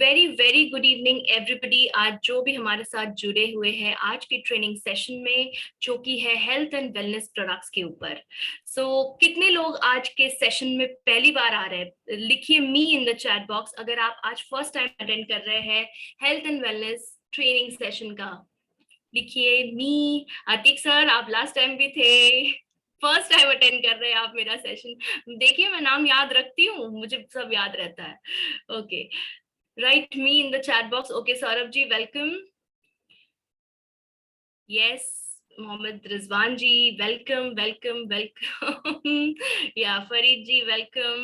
Very very good evening everybody. आज जो भी हमारे साथ जुड़े हुए हैं आज के ट्रेनिंग सेशन में, जो कि है हेल्थ एंड वेलनेस प्रोडक्ट्स के ऊपर। कितने लोग आज के सेशन में पहली बार आ रहे हैं? लिखिए मी इन द चैट बॉक्स अगर आप आज फर्स्ट टाइम अटेंड कर रहे हैं health and wellness training session का। लिखिए मी। अतीक सर, आप लास्ट टाइम भी थे, फर्स्ट टाइम अटेंड कर रहे हैं आप मेरा सेशन। देखिए मैं नाम याद रखती हूँ, मुझे सब याद रहता है। Okay, write me in the chat box. Okay, Saurabh ji, welcome. Yes, Mohammed Rizwan ji, welcome. Yeah, Farid ji, welcome.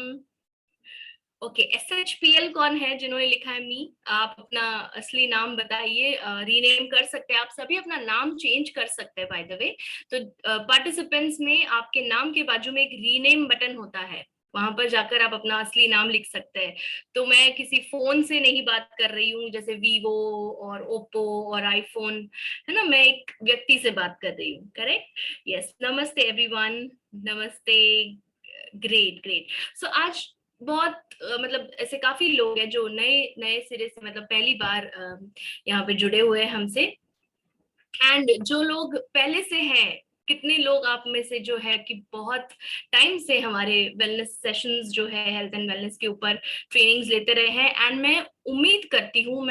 Okay, SHPL कौन है जिन्होंने लिखा है मी? आप अपना असली नाम बताइए। रीनेम कर सकते हैं, आप सभी अपना नाम चेंज कर सकते हैं बाय द वे। तो पार्टिसिपेंट्स में आपके नाम के बाजू में एक रीनेम बटन होता है, वहां पर जाकर आप अपना असली नाम लिख सकते हैं। तो मैं किसी फोन से नहीं बात कर रही हूँ जैसे वीवो और ओप्पो और आईफोन, है ना, मैं एक व्यक्ति से बात कर रही हूँ। करेक्ट? यस, नमस्ते एवरीवन, नमस्ते। Great great. सो आज बहुत मतलब ऐसे काफी लोग हैं जो नए नए सिरे से मतलब पहली बार यहाँ पे जुड़े हुए हैं हमसे। एंड जो लोग पहले से हैं, कितने लोग आप में से जो है कि बहुत टाइम से हमारे वेलनेस सेशंस जो है हेल्थ एंड वेलनेस के ऊपर ट्रेनिंग्स लेते रहे हैं। एंड मैं उम्मीद करती हूँ,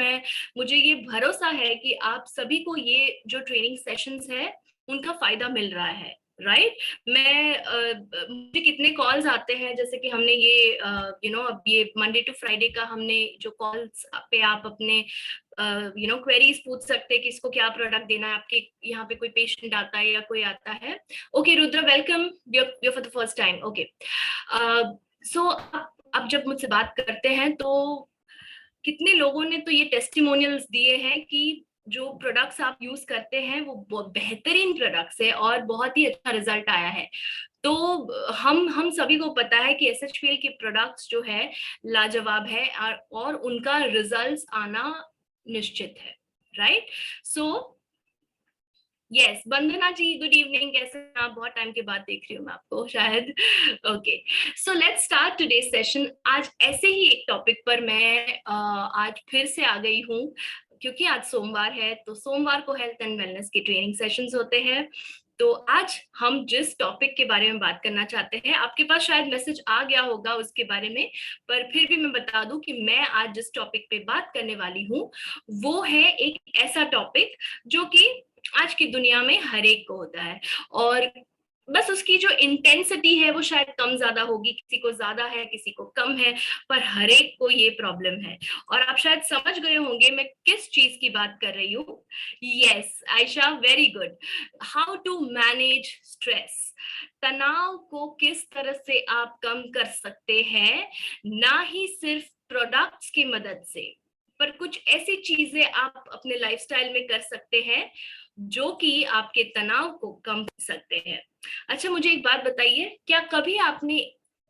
मुझे ये भरोसा है कि आप सभी को ये जो ट्रेनिंग सेशंस है उनका फायदा मिल रहा है। राइट? मुझे कितने कॉल्स आते हैं, जैसे कि हमने ये अब ये मंडे टू फ्राइडे का हमने जो कॉल्स पे आप अपने क्वेरीज पूछ सकते हैं कि इसको क्या प्रोडक्ट देना है। आपके यहाँ पे कोई पेशेंट आता है या कोई आता है। Okay Rudra, welcome for the first time. Okay, so अब जब मुझसे बात करते हैं तो कितने लोगों ने तो ये टेस्टिमोनियल्स दिए हैं कि जो प्रोडक्ट्स आप यूज करते हैं वो बेहतरीन प्रोडक्ट्स है और बहुत ही अच्छा रिजल्ट आया है। तो हम सभी को पता है कि SHPL के प्रोडक्ट्स जो है लाजवाब है और उनका रिजल्ट्स आना निश्चित है। राइट? सो यस, वंदना जी, गुड इवनिंग, कैसे हैं आप? बहुत टाइम के बाद देख रही हूँ मैं आपको शायद। Okay, so let's start today session. आज ऐसे ही एक टॉपिक पर मैं आज फिर से आ गई हूँ, क्योंकि आज सोमवार है, तो सोमवार को हेल्थ एंड वेलनेस के ट्रेनिंग सेशंस होते हैं। तो आज हम जिस टॉपिक के बारे में बात करना चाहते हैं, आपके पास शायद मैसेज आ गया होगा उसके बारे में, पर फिर भी मैं बता दूं कि मैं आज जिस टॉपिक पे बात करने वाली हूँ वो है एक ऐसा टॉपिक जो कि आज की दुनिया में हर एक को होता है, और बस उसकी जो इंटेंसिटी है वो शायद कम ज्यादा होगी, किसी को ज्यादा है किसी को कम है, पर हर एक को ये प्रॉब्लम है। और आप शायद समझ गए होंगे मैं किस चीज की बात कर रही हूँ। Yes Ayesha, very good. How to manage stress. तनाव को किस तरह से आप कम कर सकते हैं, ना ही सिर्फ प्रोडक्ट्स की मदद से, पर कुछ ऐसी चीजें आप अपने लाइफस्टाइल में कर सकते हैं जो कि आपके तनाव को कम कर सकते हैं। अच्छा, मुझे एक बात बताइए, क्या कभी आपने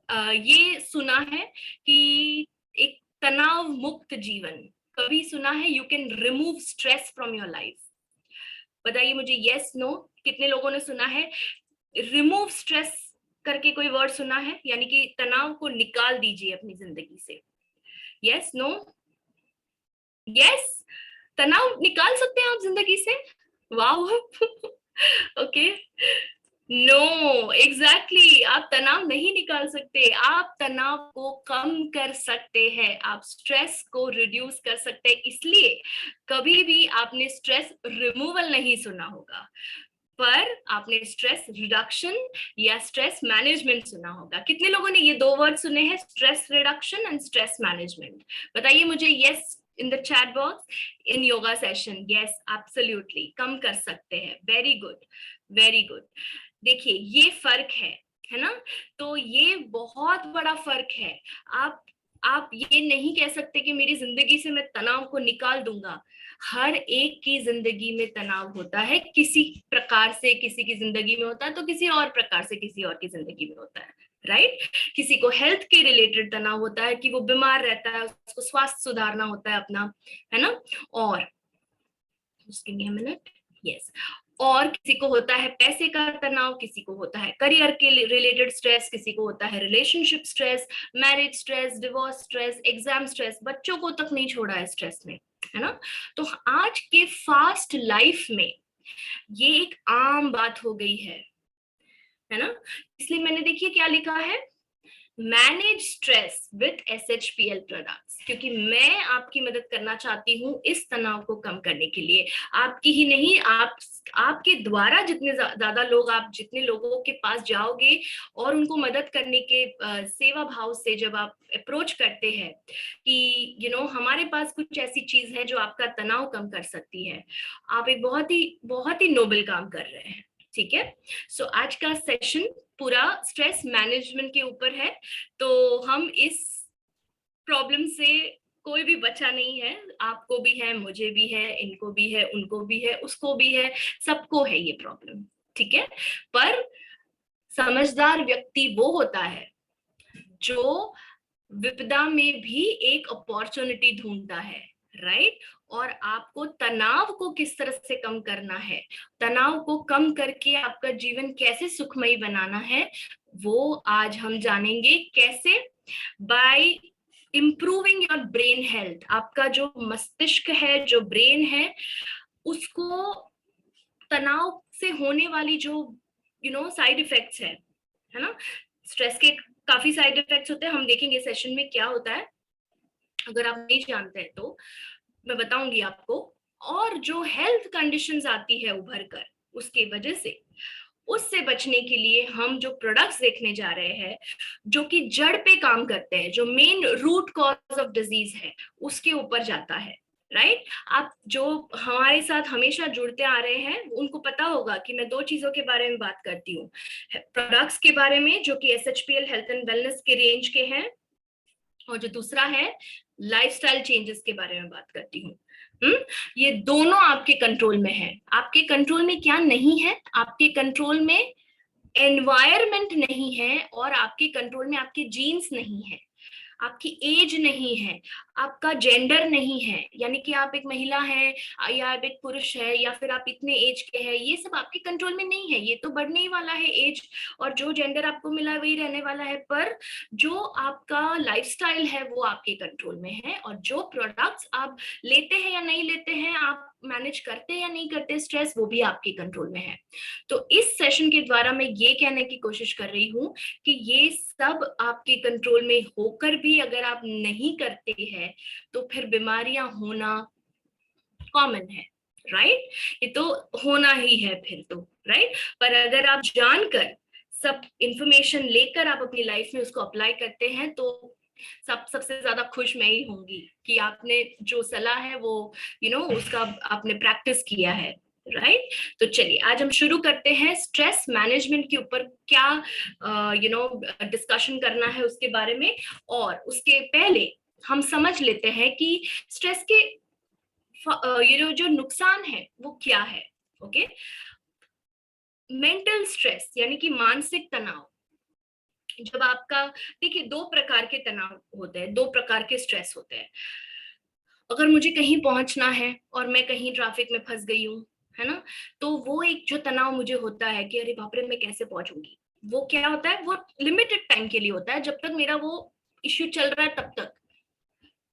ये सुना है कि एक तनाव मुक्त जीवन, कभी सुना है? You can remove stress from your life. बताइए मुझे, यस नो, कितने लोगों ने सुना है? रिमूव स्ट्रेस करके कोई वर्ड सुना है? यानी कि तनाव को निकाल दीजिए अपनी जिंदगी से। Yes no? यस, तनाव निकाल सकते हैं आप जिंदगी से। वाओ। ओके, नो, एग्जैक्टली, आप तनाव नहीं निकाल सकते, आप तनाव को कम कर सकते हैं, आप स्ट्रेस को रिड्यूस कर सकते हैं। इसलिए कभी भी आपने स्ट्रेस रिमूवल नहीं सुना होगा, पर आपने स्ट्रेस रिडक्शन या स्ट्रेस मैनेजमेंट सुना होगा। कितने लोगों ने ये दो वर्ड सुने हैं, stress reduction and stress management? बताइए मुझे yes in the chat box. In yoga session, yes absolutely, कम कर सकते हैं। Very good, very good. देखिए ये फर्क है ना? तो ये बहुत बड़ा फर्क है। आप ये नहीं कह सकते कि मेरी जिंदगी से मैं तनाव को निकाल दूंगा। हर एक की जिंदगी में तनाव होता है, किसी प्रकार से किसी की जिंदगी में होता है, तो किसी और प्रकार से किसी और की जिंदगी में होता है। राइट? किसी को हेल्थ के रिलेटेड तनाव होता है कि वो बीमार रहता है, उसको स्वास्थ्य सुधारना होता है अपना, है ना? और just give me a minute. Yes. और किसी को होता है पैसे का तनाव, किसी को होता है करियर के रिलेटेड स्ट्रेस, किसी को होता है relationship stress, marriage stress, divorce stress, exam stress, बच्चों को तक नहीं छोड़ा है स्ट्रेस में, है ना। तो आज के फास्ट लाइफ में ये एक आम बात हो गई है ना। इसलिए मैंने देखिए क्या लिखा है, manage stress with SHPL products, क्योंकि मैं आपकी मदद करना चाहती हूँ इस तनाव को कम करने के लिए। आपकी ही नहीं, आपके द्वारा जितने ज्यादा लोग, आप जितने लोगों के पास जाओगे और उनको मदद करने के सेवा भाव से जब आप अप्रोच करते हैं कि हमारे पास कुछ ऐसी चीज है जो आपका तनाव कम कर सकती है, आप एक बहुत ही नोबल काम कर रहे हैं। ठीक है, सो आज का सेशन पूरा स्ट्रेस मैनेजमेंट के ऊपर है। तो हम इस प्रॉब्लम से कोई भी बचा नहीं है, आपको भी है, मुझे भी है, इनको भी है, उनको भी है, उसको भी है, सबको है ये प्रॉब्लम। ठीक है, पर समझदार व्यक्ति वो होता है जो विपदा में भी एक अपॉर्चुनिटी ढूंढता है, राइट। और आपको तनाव को किस तरह से कम करना है, तनाव को कम करके आपका जीवन कैसे सुखमयी बनाना है, वो आज हम जानेंगे। कैसे? Bye improving your brain health. आपका जो मस्तिष्क है, जो ब्रेन है, उसको तनाव से होने वाली जो साइड इफेक्ट्स है ना, स्ट्रेस के काफी साइड इफेक्ट्स होते हैं, हम देखेंगे सेशन में क्या होता है। अगर आप नहीं जानते हैं तो मैं बताऊंगी आपको। और जो हेल्थ कंडीशंस आती है उभर कर उसके वजह से, उससे बचने के लिए हम जो प्रोडक्ट्स देखने जा रहे हैं, जो कि जड़ पे काम करते हैं, जो main root cause of disease है उसके ऊपर जाता है, राइट। आप जो हमारे साथ हमेशा जुड़ते आ रहे हैं उनको पता होगा कि मैं दो चीजों के बारे में बात करती हूँ, प्रोडक्ट्स के बारे में जो कि SHPL हेल्थ एंड वेलनेस के रेंज के हैं, और जो दूसरा है लाइफस्टाइल चेंजेस के बारे में बात करती हूँ। ये दोनों आपके कंट्रोल में है। आपके कंट्रोल में क्या नहीं है? आपके कंट्रोल में एनवायरमेंट नहीं है, और आपके कंट्रोल में आपके जीन्स नहीं है, आपकी एज नहीं है, आपका जेंडर नहीं है, यानी कि आप एक महिला है या आप एक पुरुष है या फिर आप इतने एज के हैं, ये सब आपके कंट्रोल में नहीं है। ये तो बढ़ने ही वाला है एज, और जो जेंडर आपको मिला है वही रहने वाला है, पर जो आपका लाइफस्टाइल है वो आपके कंट्रोल में है। और जो प्रोडक्ट्स आप लेते हैं या नहीं लेते हैं, आप मैनेज करते हैं या नहीं करते स्ट्रेस, वो भी आपके कंट्रोल में है। तो इस सेशन के द्वारा मैं ये कहने की कोशिश कर रही हूँ कि ये सब आपके कंट्रोल में होकर भी अगर आप नहीं करते हैं तो फिर बीमारियां होना कॉमन है, राइट। ये तो होना ही है फिर तो, राइट। पर अगर आप जानकर सब इंफॉर्मेशन लेकर आप अपनी लाइफ में उसको अप्लाई करते हैं तो सबसे ज्यादा खुश मैं ही होंगी कि आपने जो सलाह है वो उसका आपने प्रैक्टिस किया है, राइट। तो चलिए आज हम शुरू करते हैं स्ट्रेस मैनेजमेंट के ऊपर क्या डिस्कशन करना है उसके बारे में। और उसके पहले हम समझ लेते हैं कि स्ट्रेस के जो नुकसान है वो क्या है। ओके, मेंटल स्ट्रेस यानी कि मानसिक तनाव। जब आपका, देखिए, दो प्रकार के तनाव होते हैं, दो प्रकार के स्ट्रेस होते हैं। अगर मुझे कहीं पहुंचना है और मैं कहीं ट्रैफिक में फंस गई हूँ, है ना, तो वो एक जो तनाव मुझे होता है कि अरे बाप रे मैं कैसे पहुंचूंगी, वो क्या होता है, वो लिमिटेड टाइम के लिए होता है, जब तक मेरा वो इश्यू चल रहा है तब तक।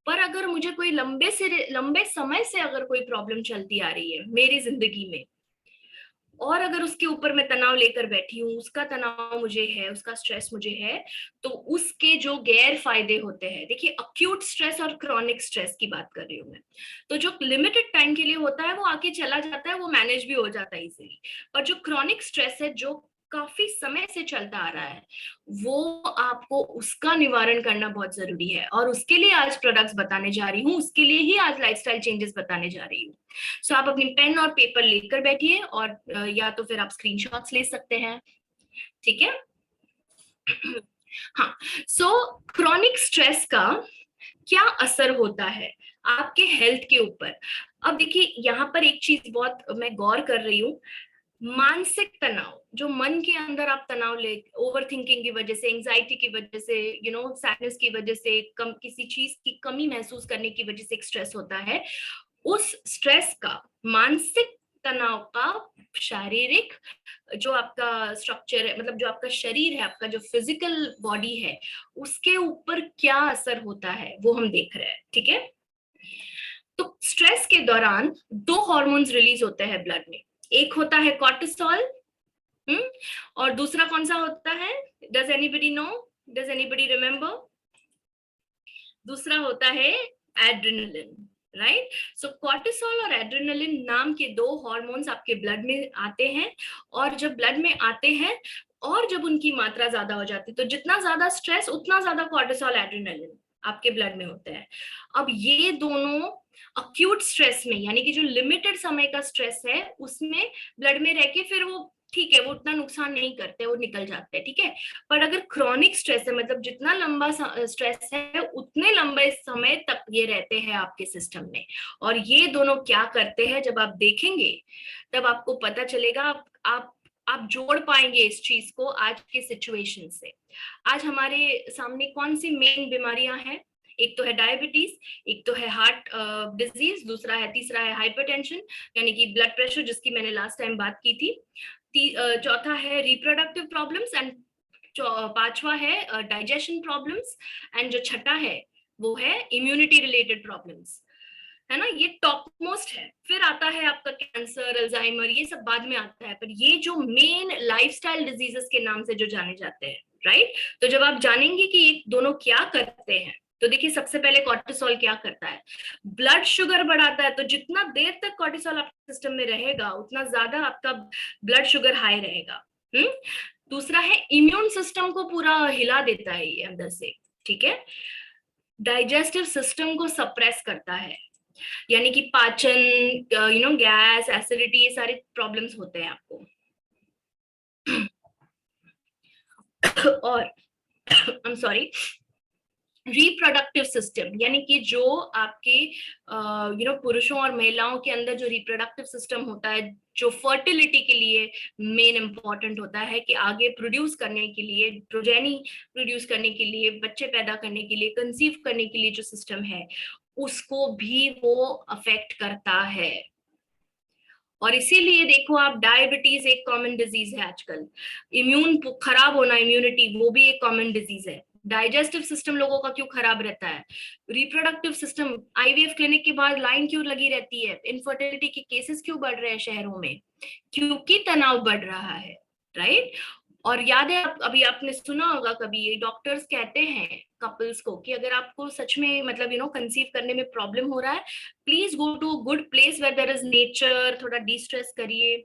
पर अगर मुझे कोई लंबे समय से अगर कोई प्रॉब्लम चलती आ रही है मेरी जिंदगी में, और अगर उसके ऊपर मैं तनाव लेकर बैठी हूँ, उसका तनाव मुझे है, उसका स्ट्रेस मुझे है, तो उसके जो गैर फायदे होते हैं, देखिए अक्यूट स्ट्रेस और क्रॉनिक स्ट्रेस की बात कर रही हूँ मैं। तो जो लिमिटेड टाइम के लिए होता है वो आके चला जाता है, वो मैनेज भी हो जाता है इजीली। पर जो क्रॉनिक स्ट्रेस है, जो काफी समय से चलता आ रहा है, वो आपको उसका निवारण करना बहुत जरूरी है। और उसके लिए आज प्रोडक्ट्स बताने जा रही हूँ, उसके लिए ही आज लाइफस्टाइल चेंजेस बताने जा रही हूँ। सो आप अपनी पेन और पेपर लेकर बैठिए, और या तो फिर आप स्क्रीनशॉट्स ले सकते हैं, ठीक है। हाँ, सो क्रॉनिक स्ट्रेस का क्या असर होता है आपके हेल्थ के ऊपर। अब देखिए यहाँ पर एक चीज बहुत मैं गौर कर रही हूँ, मानसिक तनाव, जो मन के अंदर आप तनाव ले, ओवर थिंकिंग की वजह से, एंजाइटी की वजह से, सैडनेस की वजह से, किसी चीज की कमी महसूस करने की वजह से एक स्ट्रेस होता है, उस स्ट्रेस का, मानसिक तनाव का शारीरिक जो आपका स्ट्रक्चर है, मतलब जो आपका शरीर है, आपका जो फिजिकल बॉडी है, उसके ऊपर क्या असर होता है वो हम देख रहे हैं, ठीक है। तो स्ट्रेस के दौरान दो हॉर्मोन्स रिलीज होते हैं ब्लड में, एक होता है कॉर्टिसोल, और दूसरा कौन सा होता है, does anybody know, does anybody remember? दूसरा होता है एड्रेनलिन, राइट। सो कॉर्टिसोल और एड्रेनलिन नाम के दो हॉर्मोन्स आपके ब्लड में आते हैं, और जब ब्लड में आते हैं और जब उनकी मात्रा ज्यादा हो जाती है, तो जितना ज्यादा स्ट्रेस उतना ज्यादा कॉर्टिसोल एड्रेनलिन आपके ब्लड में होते हैं। अब ये दोनों अक्यूट स्ट्रेस में, यानी कि जो लिमिटेड समय का स्ट्रेस है उसमें ब्लड में रह के फिर वो ठीक है, वो उतना नुकसान नहीं करते, वो निकल जाते हैं, ठीक है। पर अगर क्रॉनिक स्ट्रेस है, मतलब जितना लंबा स्ट्रेस है उतने लंबे समय तक ये रहते हैं आपके सिस्टम में। और ये दोनों क्या करते हैं जब आप देखेंगे तब आपको पता चलेगा, आप जोड़ पाएंगे इस चीज को आज के सिचुएशन से। आज हमारे सामने कौन सी मेन बीमारियां हैं? एक तो है डायबिटीज, एक तो है हार्ट डिजीज, दूसरा है, तीसरा है हाइपरटेंशन यानी कि ब्लड प्रेशर, जिसकी मैंने लास्ट टाइम बात की थी। चौथा है रिप्रोडक्टिव प्रॉब्लम्स, एंड पांचवा है डाइजेशन प्रॉब्लम्स, एंड जो छठा है वो है इम्यूनिटी रिलेटेड प्रॉब्लम्स, है ना। ये टॉप मोस्ट है। फिर आता है आपका कैंसर, अल्जाइमर, ये सब बाद में आता है, पर ये जो मेन लाइफस्टाइल डिजीजेस के नाम से जो जाने जाते हैं, राइट। तो जब आप जानेंगे कि ये दोनों क्या करते हैं, तो देखिए सबसे पहले कॉर्टिसोल क्या करता है, ब्लड शुगर बढ़ाता है। तो जितना देर तक कॉर्टिसोल आपके सिस्टम में रहेगा उतना ज्यादा आपका ब्लड शुगर हाई रहेगा। दूसरा है इम्यून सिस्टम को पूरा हिला देता है ये अंदर से, ठीक है। डाइजेस्टिव सिस्टम को सप्रेस करता है, यानी कि पाचन, गैस, एसिडिटी, ये सारे प्रॉब्लम्स होते हैं आपको। और I am sorry, reproductive system, यानी कि जो आपके पुरुषों और महिलाओं के अंदर जो रिप्रोडक्टिव सिस्टम होता है, जो फर्टिलिटी के लिए मेन इंपॉर्टेंट होता है, कि आगे प्रोड्यूस करने के लिए, प्रोजेनी प्रोड्यूस करने के लिए, बच्चे पैदा करने के लिए, कंसीव करने के लिए जो सिस्टम है, उसको भी वो अफेक्ट करता है। और इसीलिए देखो आप, डायबिटीज एक कॉमन डिजीज है आजकल, इम्यून खराब होना, इम्यूनिटी, वो भी एक कॉमन डिजीज है। डाइजेस्टिव सिस्टम लोगों का क्यों खराब रहता है, रिप्रोडक्टिव सिस्टम, आईवीएफ क्लिनिक के बाद लाइन क्यों लगी रहती है, इनफर्टिलिटी के केसेस क्यों बढ़ रहे हैं शहरों में, क्योंकि तनाव बढ़ रहा है, राइट। और याद है, अभी आपने सुना होगा कभी, डॉक्टर्स कहते हैं कपल्स को कि अगर आपको सच में मतलब कंसीव करने में प्रॉब्लम हो रहा है, please go to good place where there is nature, थोड़ा डिस्ट्रेस करिए,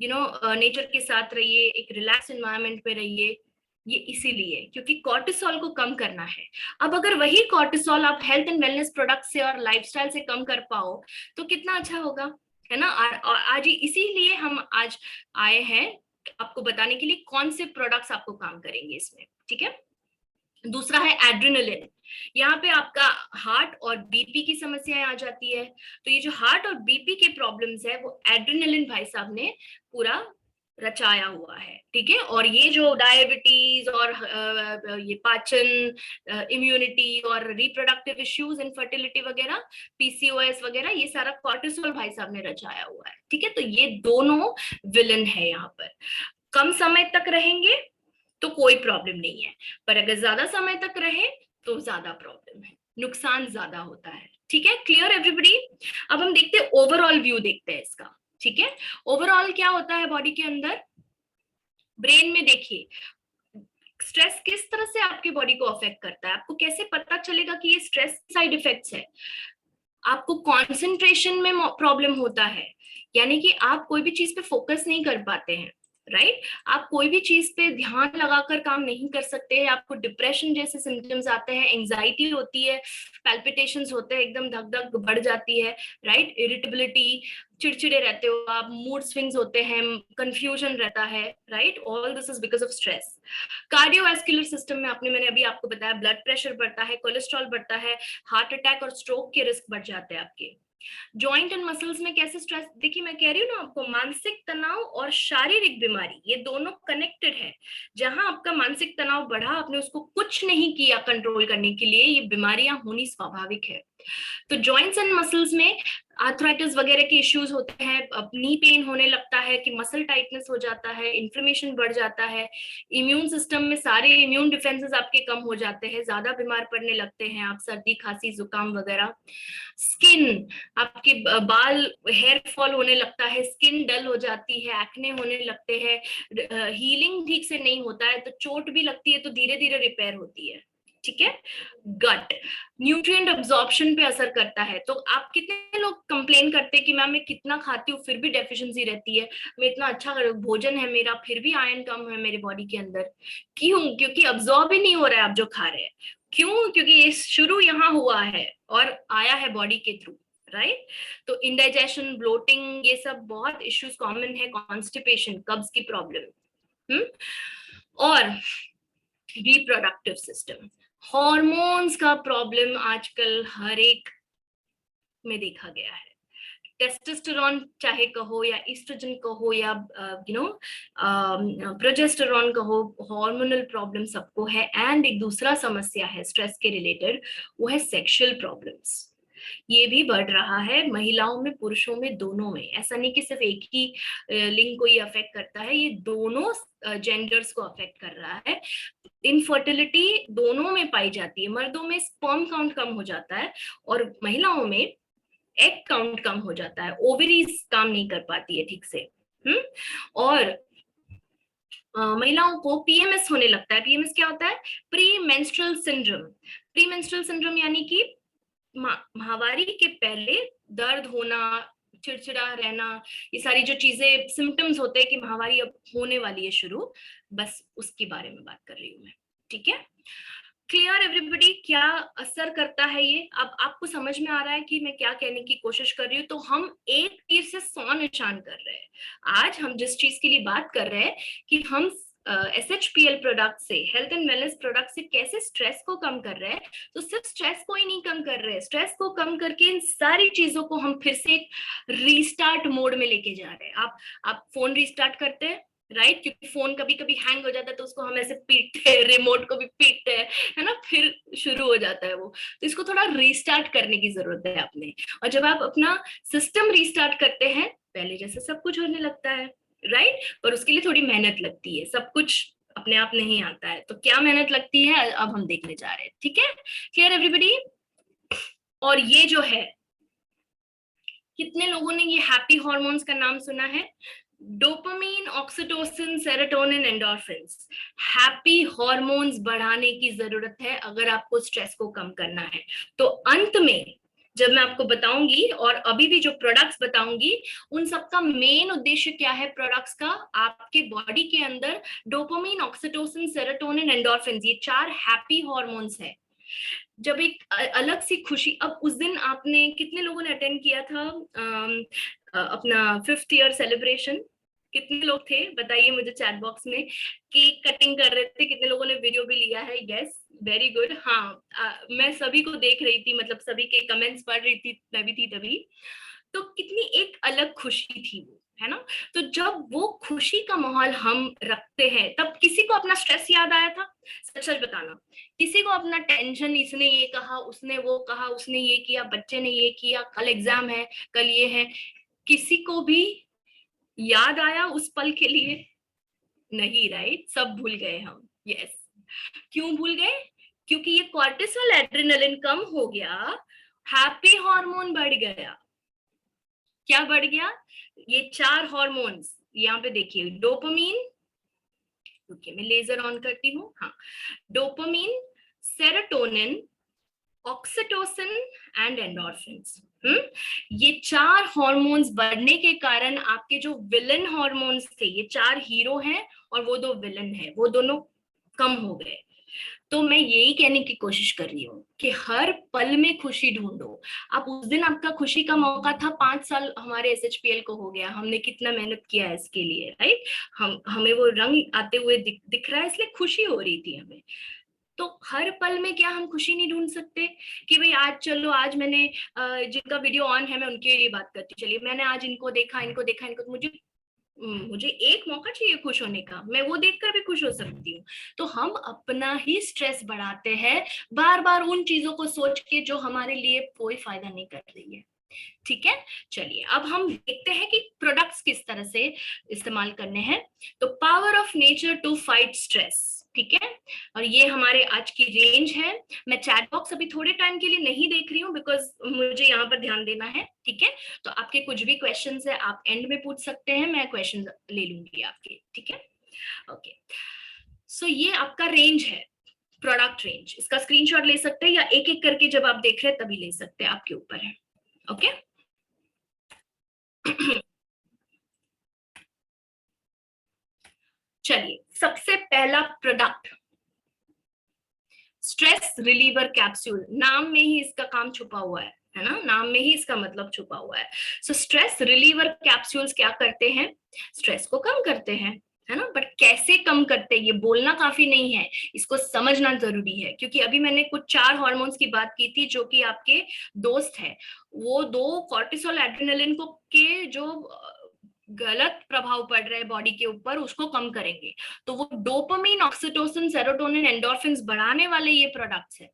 नेचर के साथ रहिए, एक रिलैक्स एनवायरनमेंट पे रहिए। ये इसीलिए क्योंकि कॉर्टिसोल को कम करना है। अब अगर वही कॉर्टिसोल आप हेल्थ एंड वेलनेस प्रोडक्ट से और लाइफस्टाइल से कम कर पाओ तो कितना अच्छा होगा, है ना। आज इसीलिए हम आज आए हैं आपको बताने के लिए कौन से प्रोडक्ट्स आपको काम करेंगे इसमें, ठीक है। दूसरा है एड्रेनलिन। यहाँ पे आपका हार्ट और बीपी की समस्याएं आ जाती है, तो ये जो हार्ट और बीपी के प्रॉब्लम्स है वो एड्रेनलिन भाई साहब ने पूरा रचाया हुआ है, ठीक है। और ये जो डायबिटीज और ये पाचन, इम्यूनिटी और रिप्रोडक्टिव इश्यूज, इनफर्टिलिटी वगैरह, पीसीओएस वगैरह, ये सारा कॉर्टिसोल भाई साहब ने रचाया हुआ है, ठीक है। तो ये दोनों विलन है यहाँ पर। कम समय तक रहेंगे तो कोई प्रॉब्लम नहीं है, पर अगर ज्यादा समय तक रहे तो ज्यादा प्रॉब्लम है, नुकसान ज्यादा होता है, ठीक है। Clear everybody? अब हम देखते हैं ओवरऑल व्यू, देखते हैं इसका, ठीक है। ओवरऑल क्या होता है बॉडी के अंदर, ब्रेन में देखिए स्ट्रेस किस तरह से आपकी बॉडी को अफेक्ट करता है। आपको कैसे पता चलेगा कि ये स्ट्रेस साइड इफेक्ट्स है? आपको कंसंट्रेशन में प्रॉब्लम होता है, यानी कि आप कोई भी चीज पे फोकस नहीं कर पाते हैं, राइट। आप कोई भी चीज पे ध्यान लगाकर काम नहीं कर सकते हैं, आपको डिप्रेशन जैसे सिम्टम्स आते हैं, एंजाइटी होती है, पैल्पिटेशंस होते हैं, एकदम धक धक बढ़ जाती है, राइट, इरिटेबिलिटी, चिड़चिड़े रहते हो आप, मूड स्विंग्स होते हैं, कंफ्यूजन रहता है, right. All this is because of stress. Cardiovascular system में मैंने अभी आपको बताया, ब्लड प्रेशर बढ़ता है, कोलेस्ट्रॉल बढ़ता है, हार्ट अटैक और स्ट्रोक के रिस्क बढ़ जाते हैं आपके। जॉइंट एंड मसल्स में कैसे स्ट्रेस, देखिए मैं कह रही हूँ ना आपको, मानसिक तनाव और शारीरिक बीमारी ये दोनों कनेक्टेड है। जहां आपका मानसिक तनाव बढ़ा, आपने उसको कुछ नहीं किया कंट्रोल करने के लिए, ये बीमारियां होनी स्वाभाविक है। तो जॉइंट्स एंड मसल्स में आर्थराइटिस वगैरह के इश्यूज होते हैं, नी पेन होने लगता है, कि मसल टाइटनेस हो जाता है, इन्फ्लेमेशन बढ़ जाता है, इम्यून सिस्टम में सारे इम्यून डिफेंसेस आपके कम हो जाते हैं, ज्यादा बीमार पड़ने लगते हैं आप, सर्दी खांसी जुकाम वगैरह। स्किन, आपके बाल हेयर फॉल होने लगता है, स्किन डल हो जाती है, एक्ने होने लगते हैं, हीलिंग ठीक से नहीं होता है, तो चोट भी लगती है तो धीरे धीरे रिपेयर होती है। ठीक है। गट, न्यूट्रिएंट अब्जॉर्प्शन पे असर करता है। तो आप कितने लोग कंप्लेन करते हैं कि मैम मैं कितना खाती हूँ फिर भी डेफिशिएंसी रहती है, मैं इतना अच्छा भोजन है मेरा फिर भी आयरन कम है मेरे बॉडी के अंदर। क्यों? क्योंकि अब्जॉर्ब ही नहीं हो रहा है आप जो खा रहे हैं। क्यों? क्योंकि ये शुरू यहाँ हुआ है और आया है बॉडी के थ्रू, राइट। तो इंडाइजेशन, ब्लोटिंग, ये सब बहुत इश्यूज कॉमन है, कॉन्स्टिपेशन, कब्ज की प्रॉब्लम। और रिप्रोडक्टिव सिस्टम, हॉर्मोन्स का प्रॉब्लम आजकल हर एक में देखा गया है। टेस्टोस्टेरोन चाहे कहो या ईस्ट्रोजन कहो या प्रोजेस्टेरोन कहो, हार्मोनल प्रॉब्लम सबको है। एंड एक दूसरा समस्या है स्ट्रेस के रिलेटेड, वो है सेक्सुअल प्रॉब्लम्स। ये भी बढ़ रहा है महिलाओं में, पुरुषों में, दोनों में। ऐसा नहीं कि सिर्फ एक ही लिंग को ये अफेक्ट करता है, ये दोनों जेंडर्स को अफेक्ट कर रहा है। इनफर्टिलिटी दोनों में पाई जाती है, मर्दों में स्पर्म काउंट कम हो जाता है और महिलाओं में एग काउंट कम हो जाता है, ओवरीज काम नहीं कर पाती है ठीक से। और महिलाओं को पीएमएस होने लगता है। पीएमएस क्या होता है? Pre menstrual syndrome. Pre menstrual syndrome यानी कि माहवारी के पहले दर्द होना, चिड़चिड़ा रहना, ये सारी जो चीजें सिम्टम्स होते हैं कि माहवारी अब होने वाली है शुरू, बस उसके बारे में बात कर रही हूँ मैं। ठीक है, क्लियर एवरीबॉडी? क्या असर करता है ये? अब आपको समझ में आ रहा है कि मैं क्या कहने की कोशिश कर रही हूँ? तो हम एक तीर से 100 निशान कर रहे हैं। आज हम जिस चीज के लिए बात कर रहे हैं कि हम SHPL प्रोडक्ट से, हेल्थ एंड वेलनेस प्रोडक्ट से कैसे स्ट्रेस को कम कर रहे हैं। तो सिर्फ स्ट्रेस को ही नहीं कम कर रहे हैं, स्ट्रेस को कम करके इन सारी चीजों को हम फिर से एक रीस्टार्ट मोड में लेके जा रहे हैं। आप फोन रीस्टार्ट करते हैं, राइट, क्योंकि फोन कभी कभी हैंग हो जाता है तो उसको हम ऐसे पीटते हैं, रिमोट को भी पीटते हैं, है ना, फिर शुरू हो जाता है वो। तो इसको थोड़ा रीस्टार्ट करने की जरूरत है आपने। और जब आप अपना सिस्टम रीस्टार्ट करते हैं, पहले जैसे सब कुछ होने लगता है, राइट, पर उसके लिए थोड़ी मेहनत लगती है, सब कुछ अपने आप नहीं आता है। तो क्या मेहनत लगती है अब हम देखने जा रहे हैं। ठीक है, क्लियर एवरीबॉडी? और ये जो है, कितने लोगों ने ये हैप्पी हॉर्मोन्स का नाम सुना है? Dopamine, oxytocin, serotonin, endorphins. Happy hormones बढ़ाने की जरूरत है अगर आपको स्ट्रेस को कम करना है। तो अंत में जब मैं आपको बताऊंगी और अभी भी जो प्रोडक्ट्स बताऊंगी, उन सबका मेन उद्देश्य क्या है प्रोडक्ट्स का? आपके बॉडी के अंदर डोपामीन, ऑक्सीटोसिन, सेरोटोनिन, एंडोर्फिन्स, ये 4 हैप्पी हॉर्मोन्स है। जब एक अलग सी खुशी, अब उस दिन आपने कितने लोगों ने अटेंड किया था अपना 5th ईयर सेलिब्रेशन? कितने लोग थे बताइए मुझे चैट बॉक्स में। केक कटिंग कर रहे थे, कितने लोगों ने वीडियो भी लिया है? Yes, very good. हाँ, मैं सभी को देख रही थी, मतलब सभी के कमेंट्स पढ़ रही थी, मैं भी थी तभी। तो कितनी एक अलग खुशी थी वो, है ना। तो जब वो खुशी का माहौल हम रखते हैं, तब किसी को अपना स्ट्रेस याद आया था? सच सच बताना, किसी को अपना टेंशन, इसने ये कहा, उसने वो कहा, उसने ये किया, बच्चे ने ये किया, कल एग्जाम है, कल ये है, किसी को भी याद आया उस पल के लिए? नहीं, राइट, सब भूल गए हम। यस, क्यों भूल गए? क्योंकि ये कॉर्टिसोल, एड्रेनलिन कम हो गया, हैप्पी हार्मोन बढ़ गया। क्या बढ़ गया? ये 4 हॉर्मोन्स, यहाँ पे देखिए, डोपामीन, ओके मैं लेजर ऑन करती हूँ, हाँ, dopamine, serotonin, oxytocin and endorphins. ये 4 हॉर्मोन्स बढ़ने के कारण आपके जो विलन हॉर्मोन्स थे, ये 4 हीरो हैं और वो 2 विलन हैं, वो दोनों कम हो गए। तो मैं यही कहने की कोशिश कर रही हूँ कि हर पल में खुशी ढूंढो। आप उस दिन आपका खुशी का मौका था, 5 साल हमारे SHPL को हो गया, हमने कितना मेहनत किया है इसके लिए, राइट। हमें वो रंग आते हुए दिख रहा है, इसलिए खुशी हो रही थी हमें। तो हर पल में क्या हम खुशी नहीं ढूंढ सकते कि भाई आज चलो, आज मैंने जिनका वीडियो ऑन है मैं उनके लिए बात करती, चलिए मैंने आज इनको देखा, इनको देखा, इनको, तो मुझे मुझे एक मौका चाहिए खुश होने का, मैं वो देखकर भी खुश हो सकती हूँ। तो हम अपना ही स्ट्रेस बढ़ाते हैं बार बार उन चीजों को सोच के जो हमारे लिए कोई फायदा नहीं कर रही है। ठीक है, चलिए अब हम देखते हैं कि प्रोडक्ट्स किस तरह से इस्तेमाल करने हैं। तो power of nature to fight stress, ठीक है, और ये हमारे आज की रेंज है। मैं चैट बॉक्स अभी थोड़े टाइम के लिए नहीं देख रही हूँ बिकॉज मुझे यहाँ पर ध्यान देना है। ठीक है, तो आपके कुछ भी क्वेश्चंस है आप एंड में पूछ सकते हैं, मैं क्वेश्चन ले लूंगी आपके। ठीक है, ओके। सो ये आपका रेंज है, प्रोडक्ट रेंज। इसका स्क्रीनशॉट ले सकते हैं या एक एक करके जब आप देख रहे हैं तभी ले सकते हैं, आपके ऊपर है। ओके चलिए, सबसे पहला प्रोडक्ट स्ट्रेस रिलीवर कैप्सूल। नाम में ही इसका काम छुपा हुआ है ना, नाम में ही इसका मतलब छुपा हुआ है। सो स्ट्रेस रिलीवर कैप्सूल्स क्या करते हैं? स्ट्रेस को कम करते हैं, है ना। बट कैसे कम करते हैं ये बोलना काफी नहीं है, इसको समझना जरूरी है। क्योंकि अभी मैंने कुछ 4 हॉर्मोन्स की बात की थी जो कि आपके दोस्त है। वो 2 कॉर्टिसोल एड्रेनालिन को के जो गलत प्रभाव पड़ रहे हैं बॉडी के ऊपर उसको कम करेंगे। तो वो डोपामिन, ऑक्सीटोसिन, सेरोटोनिन, एंडोर्फिन्स बढ़ाने वाले ये प्रोडक्ट्स है।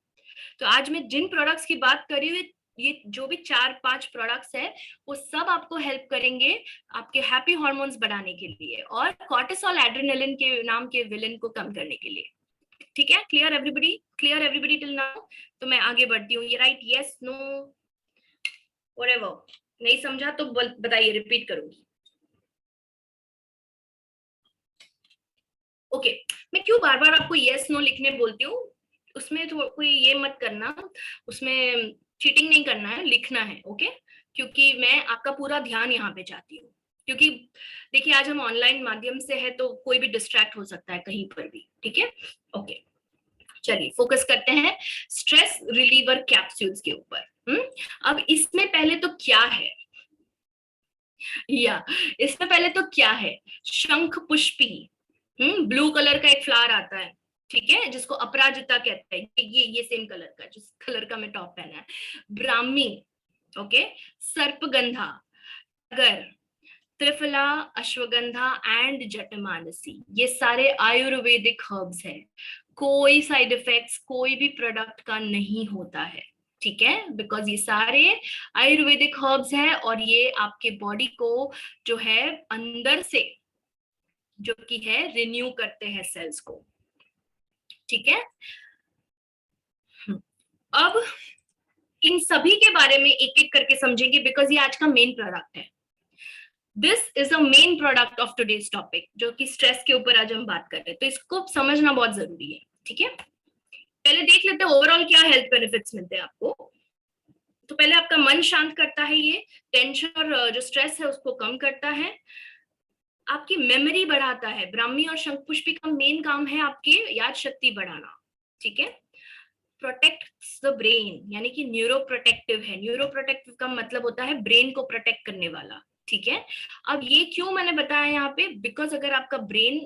तो आज मैं जिन प्रोडक्ट्स की बात कर रही हूँ, ये जो भी 4-5 प्रोडक्ट्स है वो सब आपको हेल्प करेंगे आपके हैप्पी हॉर्मोन्स बढ़ाने के लिए और कॉर्टिसोल एड्रेनालिन के नाम के विलेन को कम करने के लिए। ठीक है, clear everybody? Clear everybody till now? तो मैं आगे बढ़ती हूँ। ये राइट, यस, नो, व्हाटएवर। नहीं समझा तो बताइए, रिपीट करूंगी। ओके, मैं क्यों बार बार आपको यस नो लिखने बोलती हूँ, उसमें तो कोई ये मत करना, उसमें चीटिंग नहीं करना है, लिखना है। ओके, क्योंकि मैं आपका पूरा ध्यान यहाँ पे चाहती हूँ। क्योंकि देखिए आज हम ऑनलाइन माध्यम से है तो कोई भी डिस्ट्रैक्ट हो सकता है कहीं पर भी। ठीक है, ओके, चलिए फोकस करते हैं स्ट्रेस रिलीवर कैप्सूल्स के ऊपर। अब इसमें पहले तो क्या है, या इसमें पहले तो क्या है? शंख पुष्पी, ब्लू कलर का एक फ्लावर आता है, ठीक है, जिसको अपराजिता कहते हैं। ये सेम कलर का, जिस कलर का मैं टॉप पहना है। ब्राह्मी, ओके, सर्पगंधा, अगर, त्रिफला, अश्वगंधा एंड जटमानसी, ये सारे आयुर्वेदिक हर्ब्स हैं। कोई साइड इफेक्ट्स कोई भी प्रोडक्ट का नहीं होता है, ठीक है, बिकॉज ये सारे आयुर्वेदिक हर्ब्स हैं और ये आपके बॉडी को जो है अंदर से जो कि है रिन्यू करते हैं सेल्स को। ठीक है, अब इन सभी के बारे में एक एक करके समझेंगे बिकॉज ये आज का मेन प्रोडक्ट है। This is a main product of today's topic, जो कि स्ट्रेस के ऊपर आज हम बात कर रहे हैं, तो इसको समझना बहुत जरूरी है। ठीक है, पहले देख लेते हैं ओवरऑल क्या हेल्थ बेनिफिट्स मिलते हैं आपको। तो पहले आपका मन शांत करता है, ये टेंशन और जो स्ट्रेस है उसको कम करता है, आपकी मेमोरी बढ़ाता है। ब्राह्मी और शंखपुष्पी का मेन काम है आपके याद शक्ति बढ़ाना। ठीक है, प्रोटेक्ट्स द ब्रेन, यानी कि न्यूरो प्रोटेक्टिव है। न्यूरो प्रोटेक्टिव का मतलब होता है ब्रेन को प्रोटेक्ट करने वाला। ठीक है, अब ये क्यों मैंने बताया यहाँ पे, बिकॉज अगर आपका ब्रेन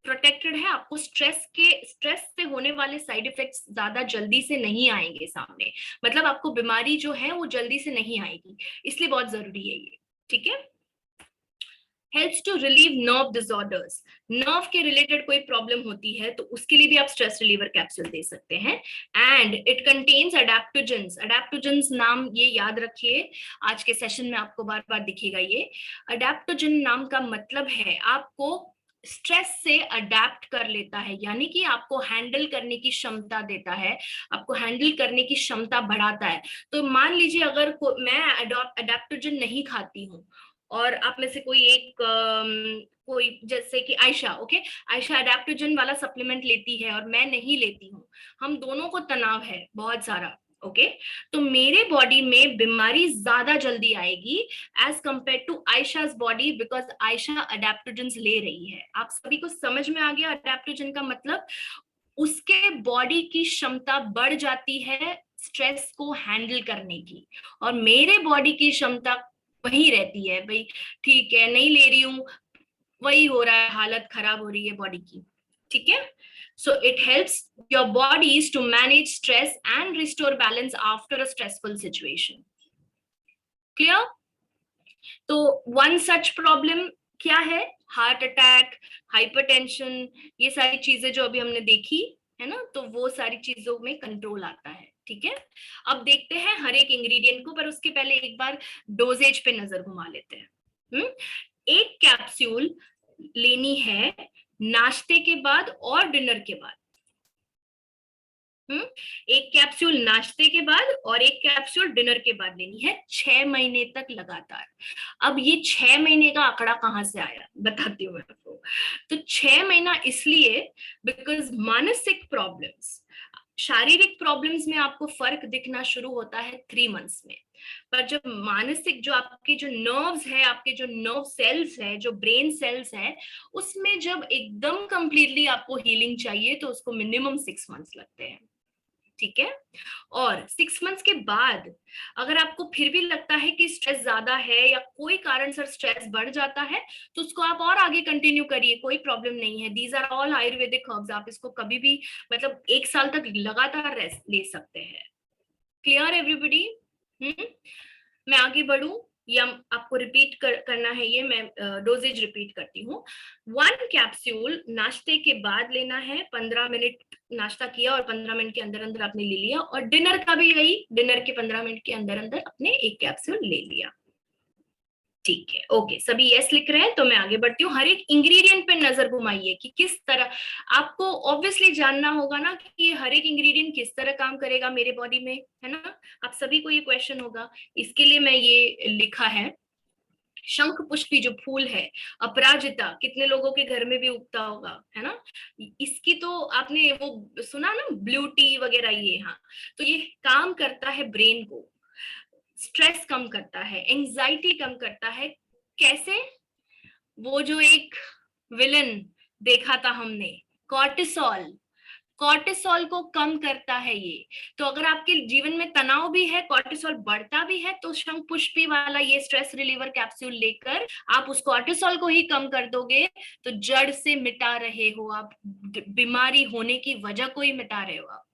प्रोटेक्टेड है आपको स्ट्रेस से होने वाले साइड इफेक्ट्स ज्यादा जल्दी से नहीं आएंगे सामने, मतलब आपको बीमारी जो है वो जल्दी से नहीं आएगी, इसलिए बहुत जरूरी है ये। ठीक है, helps to relieve nerve disorders, nerve के रिलेटेड कोई प्रॉब्लम होती है तो उसके लिए भी आप स्ट्रेस रिलीवर कैप्सूल दे सकते हैं। And it contains adaptogens. Adaptogens नाम ये याद रखिए, आज के सेशन में आपको बार बार दिखेगा ये। अडेप्टोजन नाम का मतलब है आपको स्ट्रेस से अडेप्ट कर लेता है, यानी कि आपको हैंडल करने की क्षमता देता है, आपको हैंडल करने की क्षमता बढ़ाता है। तो मान लीजिए अगर मैं अडेप्टोजन नहीं खाती हूँ और आप में से कोई एक कोई जैसे कि आयशा, ओके, आयशा अडेप्टोजन वाला सप्लीमेंट लेती है और मैं नहीं लेती हूँ, हम दोनों को तनाव है बहुत सारा, ओके, तो मेरे बॉडी में बीमारी ज्यादा जल्दी आएगी as compare to Ayesha's body, because Ayesha adaptogens ले रही है। आप सभी को समझ में आ गया अडेप्टोजन का मतलब? उसके बॉडी की क्षमता बढ़ जाती है स्ट्रेस को हैंडल करने की, और मेरे बॉडी की क्षमता वही रहती है भाई, ठीक है नहीं ले रही हूँ, वही हो रहा है, हालत खराब हो रही है बॉडी की। ठीक है, so it helps your bodies to manage stress and restore balance after a stressful situation. Clear? तो one such problem क्या है? हार्ट अटैक, हाइपरटेंशन, ये सारी चीजें जो अभी हमने देखी है ना, तो वो सारी चीजों में कंट्रोल आता है। ठीक है, अब देखते हैं हर एक इंग्रेडिएंट को, पर उसके पहले एक बार डोजेज पे नजर घुमा लेते हैं। एक कैप्सूल लेनी है नाश्ते के बाद और डिनर के बाद। एक कैप्सूल नाश्ते के बाद और एक कैप्सूल डिनर के बाद लेनी है 6 महीने तक लगातार। अब ये 6 महीने का आंकड़ा कहां से आया बताती हूँ मैं आपको। तो 6 महीना इसलिए बिकॉज मानसिक प्रॉब्लम्स, शारीरिक प्रॉब्लम्स में आपको फर्क दिखना शुरू होता है 3 मंथ्स में, पर जब मानसिक, जो आपके जो नर्व्स है, आपके जो नर्व सेल्स है, जो ब्रेन सेल्स है, उसमें जब एकदम कंप्लीटली आपको हीलिंग चाहिए तो उसको मिनिमम 6 मंथ्स लगते हैं। ठीक है, और 6 मंथ्स के बाद अगर आपको फिर भी लगता है कि स्ट्रेस ज्यादा है या कोई कारण से स्ट्रेस बढ़ जाता है, तो उसको आप और आगे कंटिन्यू करिए, कोई प्रॉब्लम नहीं है। These are all Ayurvedic herbs, आप इसको कभी भी मतलब 1 साल तक लगातार रेस्ट ले सकते हैं। Clear everybody? मैं आगे बढ़ू या आपको रिपीट करना है? ये मैं डोजेज रिपीट करती हूँ। 1 कैप्सूल नाश्ते के बाद लेना है, 15 मिनट नाश्ता किया और 15 मिनट के अंदर अंदर आपने ले लिया, और डिनर का भी यही, डिनर के 15 मिनट के अंदर अंदर आपने 1 कैप्सूल ले लिया। ठीक है, ओके, सभी यस लिख रहे हैं, तो मैं आगे बढ़ती हूँ। हर एक इंग्रेडिएंट पे नजर घुमाइए कि किस तरह, आपको ऑब्वियसली जानना होगा ना कि हर एक इंग्रेडिएंट किस तरह काम करेगा मेरे बॉडी में, है ना? आप सभी को ये क्वेश्चन होगा, इसके लिए मैं ये लिखा है। शंख पुष्पी जो फूल है, अपराजिता, कितने लोगों के घर में भी उगता होगा, है ना? इसकी तो आपने वो सुना ना, ब्लू टी वगैरह, ये, हाँ, तो ये काम करता है ब्रेन को, स्ट्रेस कम करता है, एंजाइटी कम करता है। कैसे? वो जो एक विलन देखा था हमने, कॉर्टिसोल, कॉर्टिसोल को कम करता है ये। तो अगर आपके जीवन में तनाव भी है, कॉर्टिसोल बढ़ता भी है, तो शंख पुष्पी वाला ये स्ट्रेस रिलीवर कैप्सूल लेकर आप उस कॉर्टिसोल को ही कम कर दोगे, तो जड़ से मिटा रहे हो आप, बीमारी होने की वजह को ही मिटा रहे हो आप।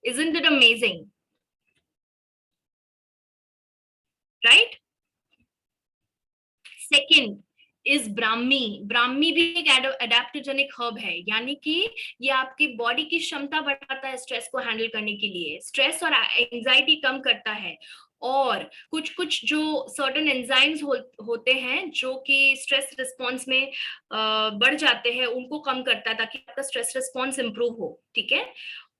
Isn't it amazing? Right? Second is Brahmi. Brahmi भी एक एडेप्टोजेनिक हर्ब है, यानी कि ये आपकी बॉडी की क्षमता बढ़ाता है स्ट्रेस को हैंडल करने के लिए, स्ट्रेस और एंजाइटी कम करता है, और कुछ कुछ जो सर्टेन एंजाइम्स होते हैं जो कि स्ट्रेस रिस्पॉन्स में बढ़ जाते हैं, उनको कम करता है ताकि आपका स्ट्रेस रिस्पॉन्स इंप्रूव हो। ठीक है,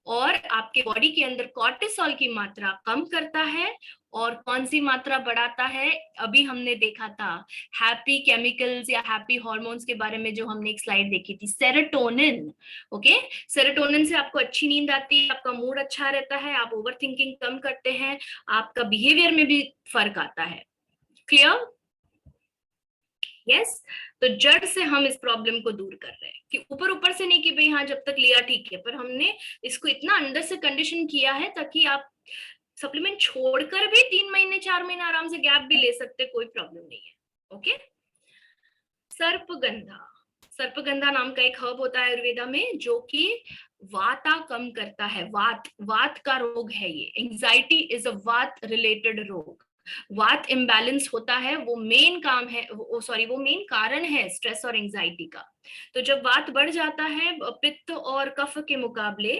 और आपके बॉडी के अंदर कॉर्टिसोल की मात्रा कम करता है, और कौन सी मात्रा बढ़ाता है? अभी हमने देखा था हैप्पी केमिकल्स या हैप्पी हॉर्मोन्स के बारे में, जो हमने एक स्लाइड देखी थी, सेरोटोनिन। ओके, सेरोटोनिन से आपको अच्छी नींद आती है, आपका मूड अच्छा रहता है, आप ओवर थिंकिंग कम करते हैं, आपका बिहेवियर में भी फर्क आता है। क्लियर? यस। तो जड़ से हम इस प्रॉब्लम को दूर कर रहे हैं, कि ऊपर ऊपर से नहीं कि भाई हाँ जब तक लिया ठीक है, पर हमने इसको इतना अंदर से कंडीशन किया है ताकि आप सप्लीमेंट छोड़कर भी 3 महीने 4 महीने आराम से गैप भी ले सकते, कोई प्रॉब्लम नहीं है। ओके, सर्पगंधा। सर्पगंधा नाम का एक हर्ब होता है आयुर्वेदा में, जो कि वाता कम करता है। वात, वात का रोग है ये, एंजाइटी इज अ वात रिलेटेड रोग। वात इम्बैलेंस होता है, वो मेन काम है, वो मेन कारण है स्ट्रेस और एंजाइटी का। तो जब वात बढ़ जाता है पित्त और कफ के मुकाबले,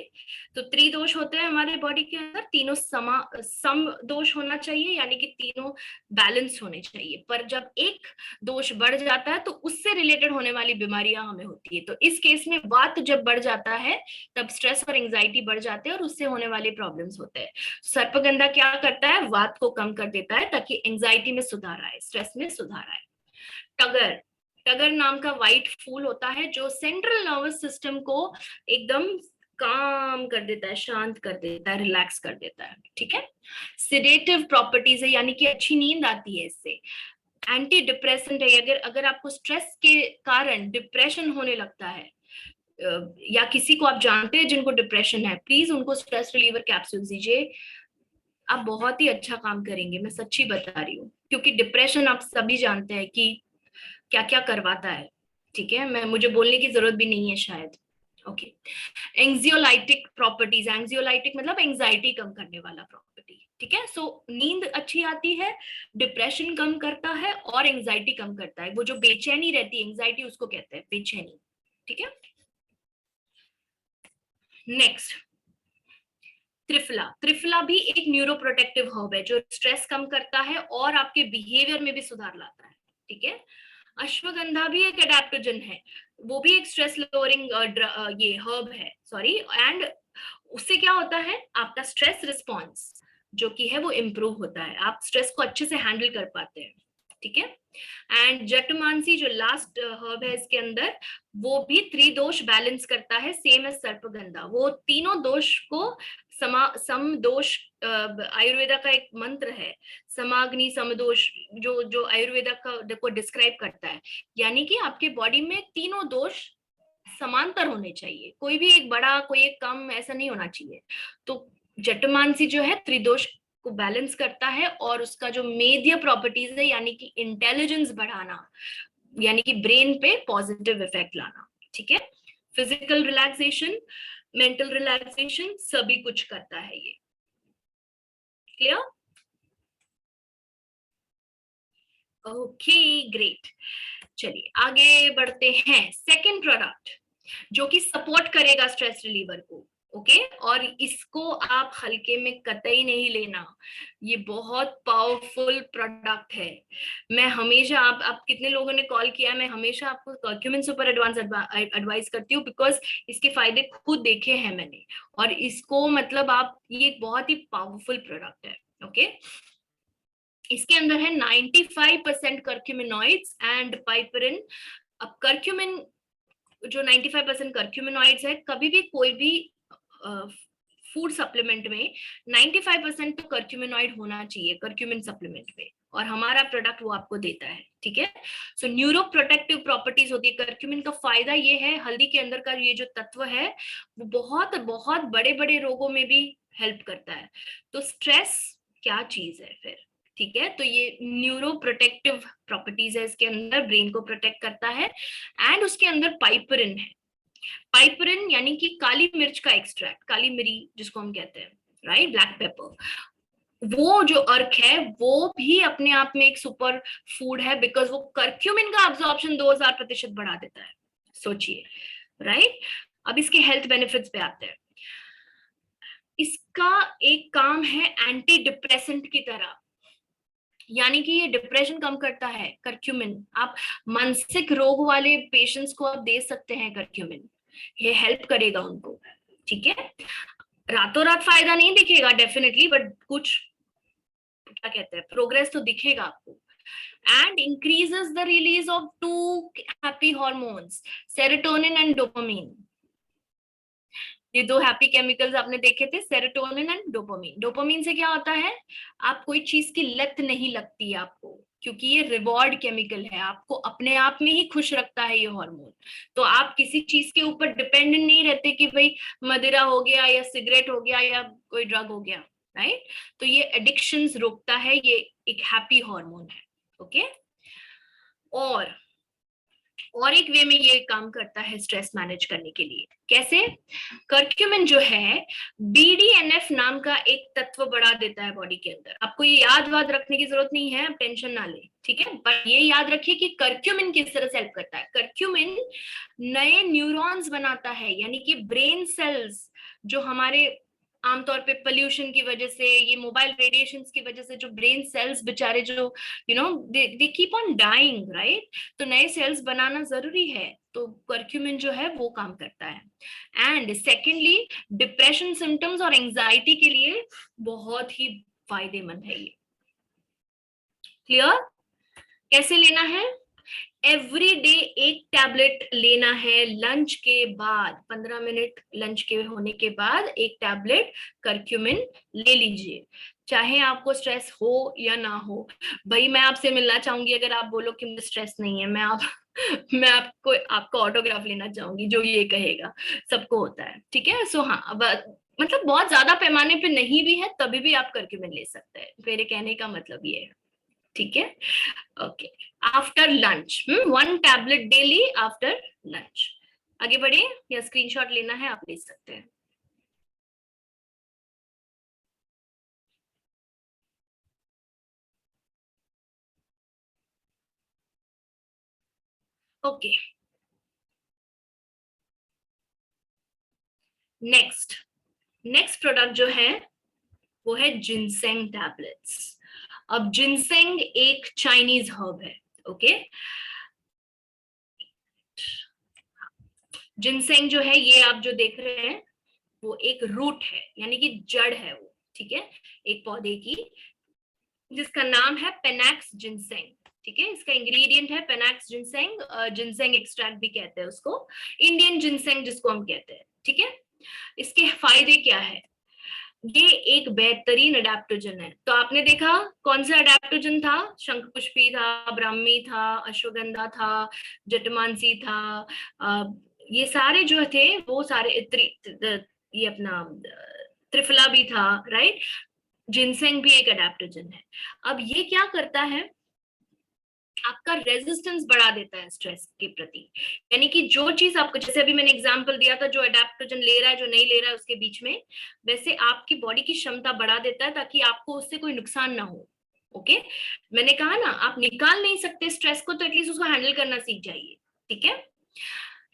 तो त्रिदोष होते हैं हमारे बॉडी के अंदर, तीनों सम दोष होना चाहिए, यानी कि तीनों बैलेंस होने चाहिए। पर जब एक दोष बढ़ जाता है तो उससे रिलेटेड होने वाली बीमारियां हमें होती है। तो इस केस में वात जब बढ़ जाता है तब स्ट्रेस और एंजाइटी बढ़ जाते हैं और उससे होने वाले प्रॉब्लम्स होते हैं। सर्पगंधा क्या करता है? वात को कम कर देता है ताकि एंजाइटी में सुधार आए, स्ट्रेस में सुधार आए। टगर, टगर नाम का व्हाइट फूल होता है जो सेंट्रल नर्वस सिस्टम को एकदम काम कर देता है, शांत कर देता है, रिलैक्स कर देता है। ठीक है, सिडेटिव प्रॉपर्टीज है, यानी कि अच्छी नींद आती है इससे। एंटी डिप्रेसेंट है, अगर आपको स्ट्रेस के कारण डिप्रेशन होने लगता है, या किसी को आप जानते हैं जिनको डिप्रेशन है, प्लीज उनको स्ट्रेस रिलीवर कैप्सूल दीजिए, आप बहुत ही अच्छा काम करेंगे, मैं सच्ची बता रही हूँ। क्योंकि डिप्रेशन आप सभी जानते हैं कि क्या क्या करवाता है। ठीक है, मैं मुझे बोलने की जरूरत भी नहीं है शायद। ओके, एंग्जियोलाइटिक प्रॉपर्टीज, एंग्जियोलाइटिक मतलब एंजाइटी कम करने वाला प्रॉपर्टी। ठीक है। सो नींद अच्छी आती है, डिप्रेशन कम करता है और एंजाइटी कम करता है। वो जो बेचैनी रहती है, एंजाइटी उसको कहते हैं बेचैनी। ठीक है। नेक्स्ट, त्रिफला। त्रिफला भी एक न्यूरोप्रोटेक्टिव हर्ब है जो स्ट्रेस कम करता है और आपके बिहेवियर में भी सुधार लाता है। ठीक है। अश्वगंधा भी एक एडेप्टोजन है, वो भी एक स्ट्रेस लोअरिंग ये हर्ब है, सॉरी। एंड उससे क्या होता है, आपका स्ट्रेस रिस्पॉन्स जो कि है वो इम्प्रूव होता है, आप स्ट्रेस को अच्छे से हैंडल कर पाते हैं। ठीक है। एंड जटमानसी जो लास्ट हर्ब है इसके अंदर, वो भी त्रिदोष बैलेंस करता है, सेम एज सर्पगंधा। वो तीनों दोष को सम दोष, आयुर्वेदा का एक मंत्र है, समाग्नि समदोष, जो जो आयुर्वेदा का को डिस्क्राइब करता है। यानी कि आपके बॉडी में तीनों दोष समांतर होने चाहिए, कोई भी एक बड़ा कोई एक कम ऐसा नहीं होना चाहिए। तो जटमानसी जो है त्रिदोष को बैलेंस करता है, और उसका जो मेदिया प्रॉपर्टीज है यानी कि इंटेलिजेंस बढ़ाना, यानी कि ब्रेन पे पॉजिटिव इफेक्ट लाना। ठीक है। फिजिकल रिलैक्सेशन, मेंटल रिलैक्सेशन, सभी कुछ करता है ये। क्लियर? Okay, great. चलिए आगे बढ़ते हैं। सेकंड प्रोडक्ट जो कि सपोर्ट करेगा स्ट्रेस रिलीवर को। ओके। और इसको आप हल्के में कतई नहीं लेना, ये बहुत पावरफुल प्रोडक्ट है। मैं हमेशा, आप कितने लोगों ने कॉल किया, मैं हमेशा आपको कर्क्यूमिन सुपर एडवांस एडवाइस करती हूँ, बिकॉज इसके फायदे खुद देखे हैं मैंने। और इसको मतलब आप, ये बहुत ही पावरफुल प्रोडक्ट है। ओके। इसके अंदर है 95% कर्क्यूमिनॉइड्स एंड पाइपरिन। अब कर्क्यूमिन जो 95% कर्क्यूमिनॉइड्स है, कभी भी कोई भी फूड सप्लीमेंट में 95% तो कर्क्यूमिनॉइड होना चाहिए कर्क्यूमिन सप्लीमेंट में, और हमारा प्रोडक्ट वो आपको देता है। ठीक है। सो न्यूरो प्रोटेक्टिव प्रॉपर्टीज होती है कर्क्यूमिन का। फायदा ये है, हल्दी के अंदर का ये जो तत्व है वो बहुत बहुत बड़े बड़े रोगों में भी हेल्प करता है। तो स्ट्रेस क्या चीज है फिर? ठीक है। तो ये न्यूरो प्रोटेक्टिव प्रॉपर्टीज है इसके अंदर, ब्रेन को प्रोटेक्ट करता है। एंड उसके अंदर पाइपरिन है। पाइपरिन यानी कि काली मिर्च का एक्सट्रैक्ट, काली मिरी जिसको हम कहते हैं, राइट, ब्लैक पेपर। वो जो अर्क है वो भी अपने आप में एक सुपर फूड है, बिकॉज वो कर्क्यूमिन का अब्जॉर्प्शन 2000% बढ़ा देता है। सोचिए, राइट। अब इसके हेल्थ बेनिफिट्स पे आते हैं। इसका एक काम है एंटी डिप्रेसेंट की तरह, यानी कि ये डिप्रेशन कम करता है कर्क्यूमिन। आप मानसिक रोग वाले पेशेंट्स को आप दे सकते हैं कर्क्यूमिन, ये हेल्प करेगा उनको। ठीक है। रातों रात फायदा नहीं दिखेगा डेफिनेटली, बट कुछ क्या कहते हैं, प्रोग्रेस तो दिखेगा आपको। And increases the release of two happy hormones, serotonin and dopamine. ये दो हैप्पी केमिकल्स आपने देखे थे, सेरोटोनिन एंड डोपामिन। डोपामिन से क्या होता है, आप कोई चीज की लत नहीं लगती है आपको, क्योंकि ये रिवॉर्ड केमिकल है, आपको अपने आप में ही खुश रखता है ये हार्मोन। तो आप किसी चीज के ऊपर डिपेंडेंट नहीं रहते कि भाई मदिरा हो गया या सिगरेट हो गया या कोई ड्रग हो गया, राइट। तो ये एडिक्शंस रोकता है, ये एक हैप्पी हार्मोन है। ओके। और एक वे में ये काम करता है स्ट्रेस मैनेज करने के लिए। कैसे? कर्क्यूमिन जो है BDNF नाम का एक तत्व बढ़ा देता है बॉडी के अंदर। आपको ये याद वाद रखने की जरूरत नहीं है, आप टेंशन ना ले। ठीक है। पर ये याद रखिए कि कर्क्यूमिन किस तरह से हेल्प करता है। कर्क्यूमिन नए न्यूरॉन्स बनाता है, यानी कि ब्रेन सेल्स जो हमारे आमतौर पे पोल्यूशन की वजह से, ये मोबाइल रेडिएशंस की वजह से जो ब्रेन सेल्स बेचारे जो they keep on dying, right. तो नए सेल्स बनाना जरूरी है, तो कर्क्यूमिन जो है वो काम करता है। एंड सेकेंडली, डिप्रेशन सिम्टम्स और एंजाइटी के लिए बहुत ही फायदेमंद है ये। क्लियर? कैसे लेना है? एवरी डे एक टैबलेट लेना है लंच के बाद, 15 मिनट लंच के होने के बाद एक टैबलेट कर्क्यूमिन ले लीजिए, चाहे आपको स्ट्रेस हो या ना हो। भाई मैं आपसे मिलना चाहूंगी, अगर आप बोलो कि मुझे स्ट्रेस नहीं है, मैं आपको आपका ऑटोग्राफ लेना चाहूंगी, जो ये कहेगा। सबको होता है। ठीक है। सो हाँ, अब मतलब बहुत ज्यादा पैमाने पे नहीं भी है तभी भी आप कर्क्यूमिन ले सकते हैं, मेरे कहने का मतलब ये है। ठीक है। Okay. After lunch 1 tablet daily after lunch. आगे बढ़े, या स्क्रीनशॉट लेना है आप ले सकते हैं। ओके, नेक्स्ट नेक्स्ट प्रोडक्ट जो है वो है जिनसेंग टैबलेट्स। अब जिनसेंग एक चाइनीज हर्ब है। ओके, जिनसेंग जो है ये आप जो देख रहे हैं वो एक रूट है, यानी कि जड़ है वो, ठीक है, एक पौधे की, जिसका नाम है पेनैक्स जिनसेंग। ठीक है, इसका इंग्रेडिएंट है पेनैक्स जिनसेंग, जिनसेंग एक्सट्रैक्ट भी कहते हैं उसको, इंडियन जिनसेंग जिसको हम कहते हैं। ठीक है, इसके फायदे क्या है? ये एक बेहतरीन अडेप्टोजन है। तो आपने देखा कौन सा अडेप्टोजन था? शंखपुष्पी था, ब्राह्मी था, अश्वगंधा था, जटमांसी था, ये सारे जो थे वो सारे ये अपना त्रिफला भी था, राइट। जिनसेंग भी एक अडेप्टोजन है। अब ये क्या करता है, आपका रेजिस्टेंस बढ़ा देता है स्ट्रेस के प्रति। यानी कि जो चीज आपको, जैसे अभी मैंने एग्जांपल दिया था, जो अडेप्टोजन ले रहा है जो नहीं ले रहा है उसके बीच में, वैसे आपकी बॉडी की क्षमता बढ़ा देता है ताकि आपको उससे कोई नुकसान ना हो। ओके, मैंने कहा ना, आप निकाल नहीं सकते स्ट्रेस को, तो एटलीस्ट उसको हैंडल करना सीख जाइए। ठीक है,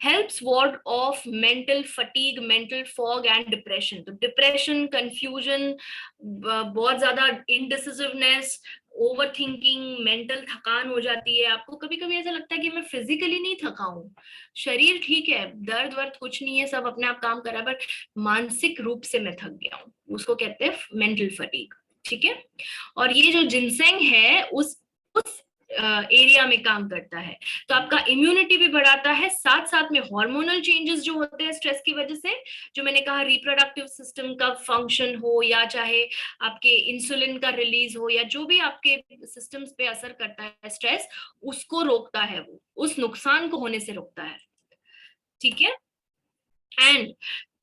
helps ward of mental fatigue, mental fog and depression. तो डिप्रेशन, कंफ्यूजन, बहुत ज्यादा इनडिसिसिवनेस, ओवर थिंकिंग, मेंटल थकान हो जाती है आपको। कभी कभी ऐसा लगता है कि मैं फिजिकली नहीं थका हूं, शरीर ठीक है, दर्द वर्द कुछ नहीं है, सब अपने आप काम कर रहा है, बट मानसिक रूप से मैं थक गया हूँ, उसको कहते हैं मेंटल फटीग। ठीक है, और ये जो जिनसेंग है उस एरिया में काम करता है। तो आपका इम्यूनिटी भी बढ़ाता है, साथ साथ में हार्मोनल चेंजेस जो होते हैं स्ट्रेस की वजह से, जो मैंने कहा रिप्रोडक्टिव सिस्टम का फंक्शन हो, या चाहे आपके इंसुलिन का रिलीज हो, या जो भी आपके सिस्टम्स पे असर करता है स्ट्रेस, उसको रोकता है, वो उस नुकसान को होने से रोकता है। ठीक है, एंड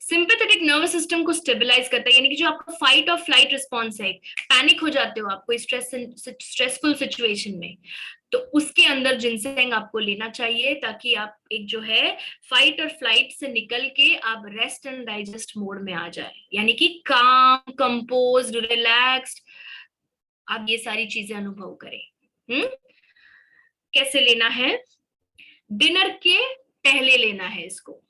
सिंपैथेटिक नर्वस सिस्टम को स्टेबलाइज करता है, यानी कि जो आपका फाइट और फ्लाइट रिस्पॉन्स है, पैनिक हो जाते हो आप कोई स्ट्रेसफुल सिचुएशन में, तो उसके अंदर जिनसेंग आपको लेना चाहिए, ताकि आप एक जो है फाइट और फ्लाइट से निकल के आप रेस्ट एंड डाइजेस्ट मोड में आ जाए, यानी कि काम, कंपोज्ड, रिलैक्स्ड, आप ये सारी चीजें अनुभव करें। कैसे लेना है? डिनर के पहले लेना है इसको।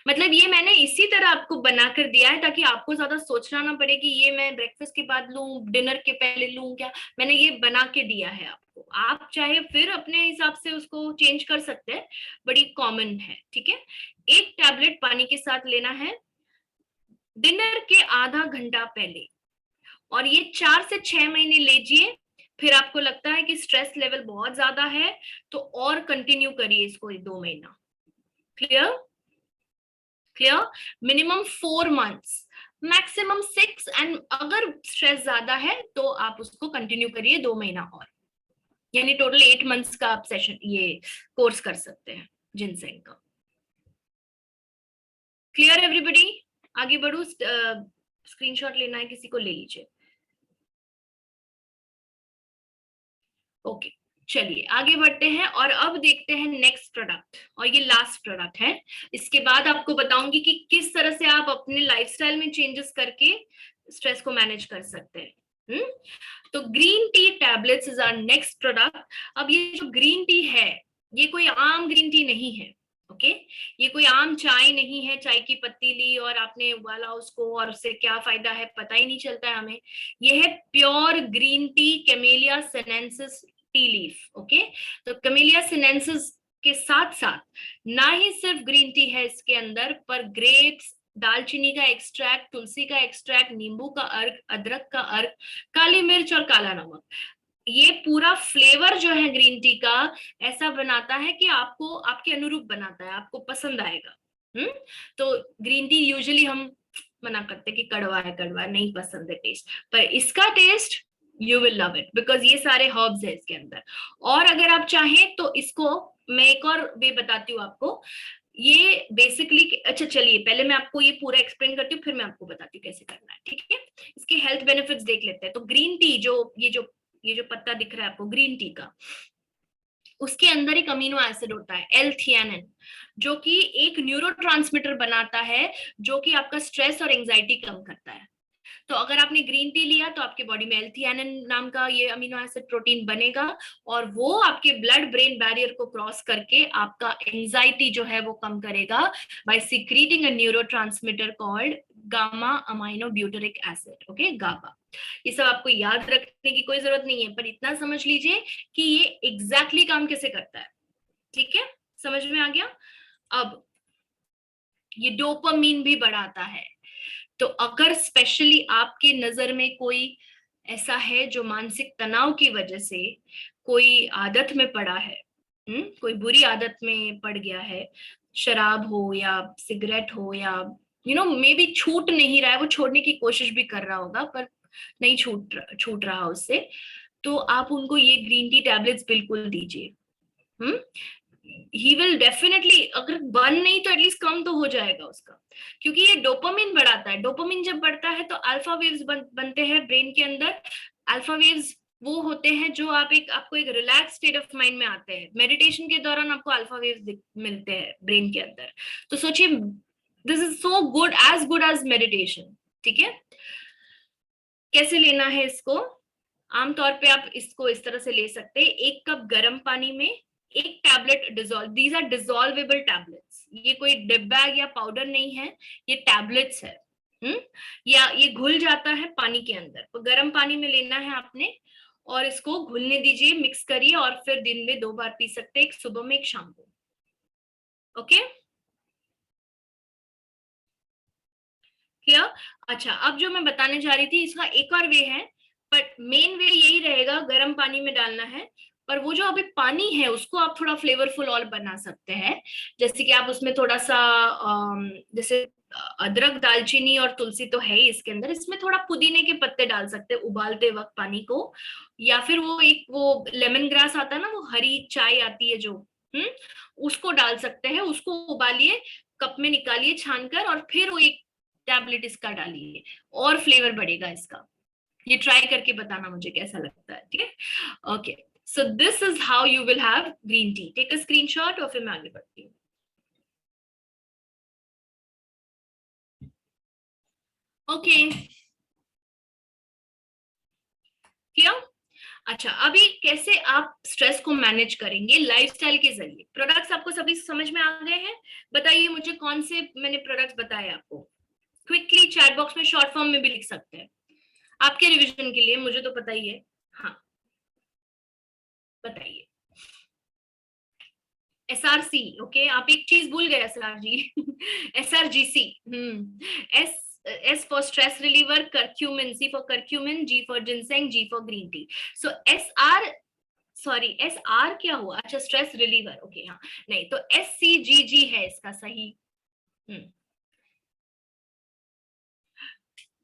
मतलब ये मैंने इसी तरह आपको बनाकर दिया है ताकि आपको ज्यादा सोचना ना पड़े कि ये मैं ब्रेकफास्ट के बाद लूं, डिनर के पहले लूं क्या। मैंने ये बना के दिया है आपको, आप चाहे फिर अपने हिसाब से उसको चेंज कर सकते हैं, बड़ी कॉमन है। ठीक है, एक टैबलेट पानी के साथ लेना है डिनर के आधा घंटा पहले, और ये 4 से 6 महीने लीजिए। फिर आपको लगता है कि स्ट्रेस लेवल बहुत ज्यादा है तो और कंटिन्यू करिए इसको 2 महीना। Clear? Clear? Minimum 4 months, maximum 6, and अगर स्ट्रेस ज्यादा है तो आप उसको कंटिन्यू करिए 2 महीना और, यानी टोटल 8 मंथ्स का आप सेशन ये कोर्स कर सकते हैं जिनसेंग का। Clear everybody? आगे बढ़ू, स्क्रीनशॉट लेना है किसी को ले लीजिए। ओके, चलिए आगे बढ़ते हैं और अब देखते हैं नेक्स्ट प्रोडक्ट, और ये लास्ट प्रोडक्ट है। इसके बाद आपको बताऊंगी कि किस तरह से आप अपने लाइफस्टाइल में चेंजेस करके स्ट्रेस को मैनेज कर सकते हैं। तो green tea tablets is our next product. अब ये जो ग्रीन टी है, ये कोई आम ग्रीन टी नहीं है। ओके, ये कोई आम चाय नहीं है, चाय की पत्ती ली और आपने उबाला उसको और उससे क्या फायदा है पता ही नहीं चलता है हमें। ये है pure green tea, camellia sinensis T leaf. Okay, तो कैमेलिया सिनेंसिस के साथ साथ ना ही सिर्फ ग्रीन टी है इसके अंदर, पर ग्रेप्स, दालचीनी का एक्सट्रैक्ट, तुलसी का एक्सट्रैक्ट, नींबू का अर्क, अदरक का अर्क, काली मिर्च और काला नमक, ये पूरा फ्लेवर जो है ग्रीन टी का ऐसा बनाता है कि आपको आपके अनुरूप बनाता है, आपको पसंद आएगा। तो ग्रीन टी यूजुअली हम मना करते कि कड़वा है, कड़वा नहीं पसंद है टेस्ट, पर इसका taste you will love it, because ये सारे हर्ब्स है इसके अंदर। और अगर आप चाहें तो इसको मैं एक और वे बताती हूँ आपको, ये बेसिकली, अच्छा चलिए पहले मैं आपको ये पूरा एक्सप्लेन करती हूँ, फिर मैं आपको बताती हूँ कैसे करना है। ठीक है, इसके हेल्थ बेनिफिट्स देख लेते हैं। तो ग्रीन टी, जो ये जो पत्ता दिख रहा है आपको ग्रीन टी का, उसके अंदर एक अमीनो एसिड होता है L-थियानिन, जो कि एक न्यूरोट्रांसमीटर बनाता है, जो कि आपका स्ट्रेस और एंजाइटी कम करता है। तो अगर आपने ग्रीन टी लिया तो आपके बॉडी में एल्थियानिन नाम का ये अमीनो एसिड प्रोटीन बनेगा, और वो आपके ब्लड ब्रेन बैरियर को क्रॉस करके आपका एंजाइटी जो है वो कम करेगा by secreting a neurotransmitter called gamma amino butyric acid, okay, GABA. ये सब आपको याद रखने की कोई जरूरत नहीं है, पर इतना समझ लीजिए कि ये एग्जैक्टली काम कैसे करता है। ठीक है, समझ में आ गया। अब ये डोपामीन भी बढ़ाता है। तो अगर स्पेशली आपके नजर में कोई ऐसा है जो मानसिक तनाव की वजह से कोई आदत में पड़ा है, कोई बुरी आदत में पड़ गया है, शराब हो या सिगरेट हो, या मे बी छूट नहीं रहा है, वो छोड़ने की कोशिश भी कर रहा होगा पर नहीं छूट रहा उससे, तो आप उनको ये ग्रीन टी टैबलेट्स बिल्कुल दीजिए। ही विल डेफिनेटली, अगर बन नहीं तो एटलीस्ट कम तो हो जाएगा उसका, क्योंकि ये डोपामिन बढ़ाता है। डोपामिन जब बढ़ता है तो अल्फा वेव्स बनते हैं ब्रेन के अंदर। अल्फा वेव्स वो होते हैं जो आपको एक रिलैक्स स्टेट ऑफ माइंड में आते हैं। मेडिटेशन के दौरान आपको अल्फा वेव्स मिलते हैं ब्रेन के अंदर। तो सोचिए, this is so good as meditation. ठीक है, कैसे लेना है इसको? आमतौर पे आप इसको इस तरह से ले सकते हैं, 1 कप गर्म पानी में 1 tablet dissolve, these are dissolvable tablets, ये कोई डिब्बा या पाउडर नहीं है, ये टैबलेट्स है। या ये घुल जाता है पानी के अंदर, तो गर्म पानी में लेना है आपने, और इसको घुलने दीजिए, मिक्स करिए, और फिर दिन में 2 बार पी सकते हैं, एक सुबह में एक शाम को। Okay, clear? अच्छा, अब जो मैं बताने जा रही थी इसका एक और वे है, बट मेन वे यही रहेगा, गर्म पानी में डालना है। पर वो जो अभी पानी है उसको आप थोड़ा फ्लेवरफुल और बना सकते हैं, जैसे कि आप उसमें थोड़ा सा जैसे अदरक दालचीनी और तुलसी तो है ही इसके अंदर, इसमें थोड़ा पुदीने के पत्ते डाल सकते हैं उबालते वक्त पानी को, या फिर वो लेमन ग्रास आता है ना, वो हरी चाय आती है जो, हम्म उसको डाल सकते हैं, उसको उबालिए, कप में निकालिए छानकर, और फिर वो एक टैबलेट इसका डालिए, और फ्लेवर बढ़ेगा इसका। ये ट्राई करके बताना मुझे कैसा लगता है। ठीक है, okay. So this is how you will have green tea. Take a screenshot और फिर मैं आगे बढ़ती हूँ। ओके, किया? अच्छा, अभी कैसे आप स्ट्रेस को मैनेज करेंगे लाइफस्टाइल के जरिए? प्रोडक्ट्स आपको सभी समझ में आ गए हैं? बताइए मुझे कौन से मैंने प्रोडक्ट्स बताए आपको। क्विकली चैट बॉक्स में शॉर्ट फॉर्म में भी लिख सकते हैं, आपके रिवीजन के लिए, मुझे तो पता ही है। हाँ, बताइए। SRC, ओके, आप एक चीज भूल गए, SRG, SRGC। S S for stress reliever, curcumin, C for curcumin, G for ginseng, G for green tea. So SR क्या हुआ? अच्छा, स्ट्रेस रिलीवर, ओके, हाँ, नहीं तो SCGG है इसका सही।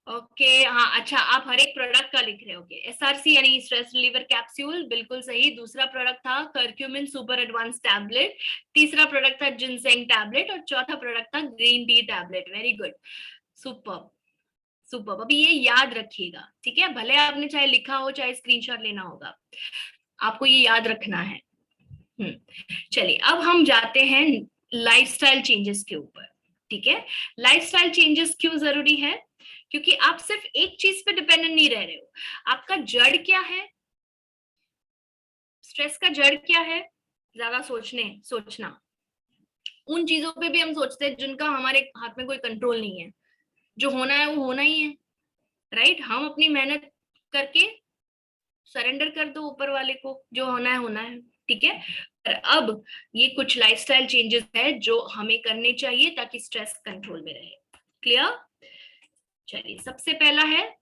ओके, हाँ, अच्छा, आप हर एक प्रोडक्ट का लिख रहे हो। ओके, SRC यानी स्ट्रेस रिलीवर कैप्सूल, बिल्कुल सही। दूसरा प्रोडक्ट था करक्यूमिन सुपर एडवांस टैबलेट, तीसरा प्रोडक्ट था जिनसेंग टैबलेट, और चौथा प्रोडक्ट था green tea tablet. Very good, super super. अभी ये याद रखिएगा, ठीक है, भले आपने चाहे लिखा हो चाहे स्क्रीनशॉट लेना होगा, आपको ये याद रखना है। चलिए, अब हम जाते हैं लाइफस्टाइल चेंजेस के ऊपर। ठीक है, लाइफस्टाइल चेंजेस क्यों जरूरी है? क्योंकि आप सिर्फ एक चीज पे डिपेंडेंट नहीं रह रहे हो। आपका जड़ क्या है? स्ट्रेस का जड़ क्या है? ज्यादा सोचना उन चीजों पे भी हम सोचते हैं जिनका हमारे हाथ में कोई कंट्रोल नहीं है। जो होना है वो होना ही है, राइट? हम अपनी मेहनत करके सरेंडर कर दो ऊपर वाले को, जो होना है होना है। ठीक है, पर अब ये कुछ लाइफस्टाइल चेंजेस है जो हमें करने चाहिए ताकि स्ट्रेस कंट्रोल में रहे। क्लियर? चलिए, सबसे पहला है,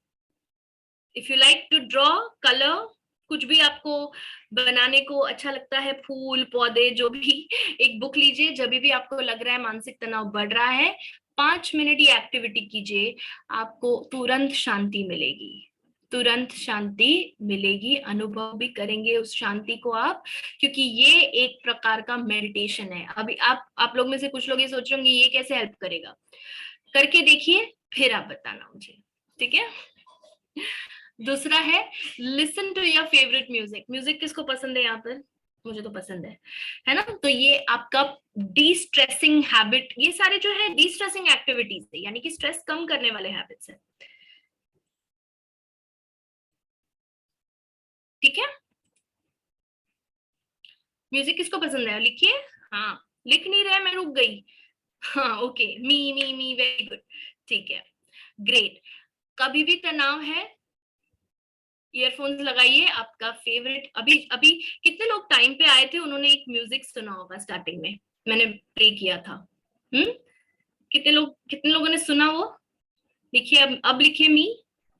if you like to draw colour, कुछ भी आपको बनाने को अच्छा लगता है, फूल पौधे जो भी, एक बुक लीजिए, जब भी आपको लग रहा है मानसिक तनाव बढ़ रहा है, 5 मिनट ये एक्टिविटी कीजिए, आपको तुरंत शांति मिलेगी, तुरंत शांति मिलेगी, अनुभव भी करेंगे उस शांति को आप, क्योंकि ये एक प्रकार का मेडिटेशन है। अभी आप लोग में से कुछ लोग ये सोच रहे होंगे ये कैसे हेल्प करेगा, करके देखिए, फिर आप बताना मुझे। ठीक है, दूसरा है, listen to your favourite music. Music किसको पसंद है यहाँ पर? मुझे तो पसंद है ना? तो ये आपका डी स्ट्रेसिंग हैबिट, ये सारे जो है डी स्ट्रेसिंग एक्टिविटीज है, यानी कि स्ट्रेस कम करने वाले हैबिट्स है। ठीक है, म्यूजिक किसको पसंद है लिखिए। हाँ, लिख नहीं रहे, मैं रुक गई। हाँ ओके, मी, वेरी गुड, ठीक है, ग्रेट। कभी भी तनाव है, ईयरफोन्स लगाइए, आपका फेवरेट। अभी अभी कितने लोग टाइम पे आए थे, उन्होंने एक म्यूजिक सुना होगा स्टार्टिंग में, मैंने प्ले किया था। कितने लोगों ने सुना वो? लिखिए, अब लिखिए मी,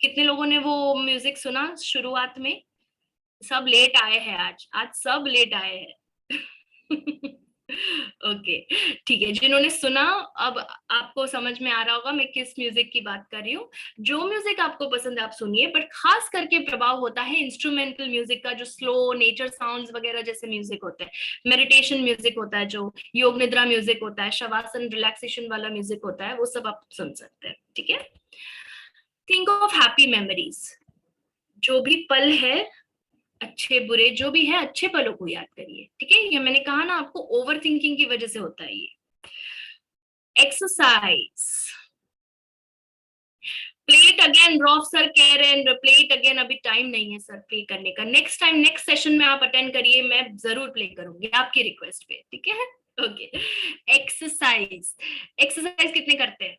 कितने लोगों ने वो म्यूजिक सुना शुरुआत में? सब लेट आए हैं, आज आज सब लेट आए हैं। ओके, ठीक है, जिन्होंने सुना, अब आपको समझ में आ रहा होगा मैं किस म्यूजिक की बात कर रही हूँ। जो म्यूजिक आपको पसंद है आप सुनिए, बट खास करके प्रभाव होता है इंस्ट्रूमेंटल म्यूजिक का, जो स्लो नेचर साउंड्स वगैरह जैसे म्यूजिक होते हैं, मेडिटेशन म्यूजिक होता है, जो योग निद्रा म्यूजिक होता है, शवासन रिलैक्सेशन वाला म्यूजिक होता है, वो सब आप सुन सकते हैं। ठीक है, थिंक ऑफ हैप्पी मेमोरीज, जो भी पल है, अच्छे बुरे जो भी है, अच्छे पलों को याद करिए। ठीक है, ये मैंने कहा ना आपको, ओवर थिंकिंग की वजह से होता है ये। Exercise, play it again, rough sir कह रहे हैं प्ले इट अगेन, अभी टाइम नहीं है सर प्ले करने का, नेक्स्ट टाइम नेक्स्ट सेशन में आप अटेंड करिए, मैं जरूर प्ले करूंगी आपकी रिक्वेस्ट पे। ठीक है, ओके। एक्सरसाइज, एक्सरसाइज कितने करते हैं,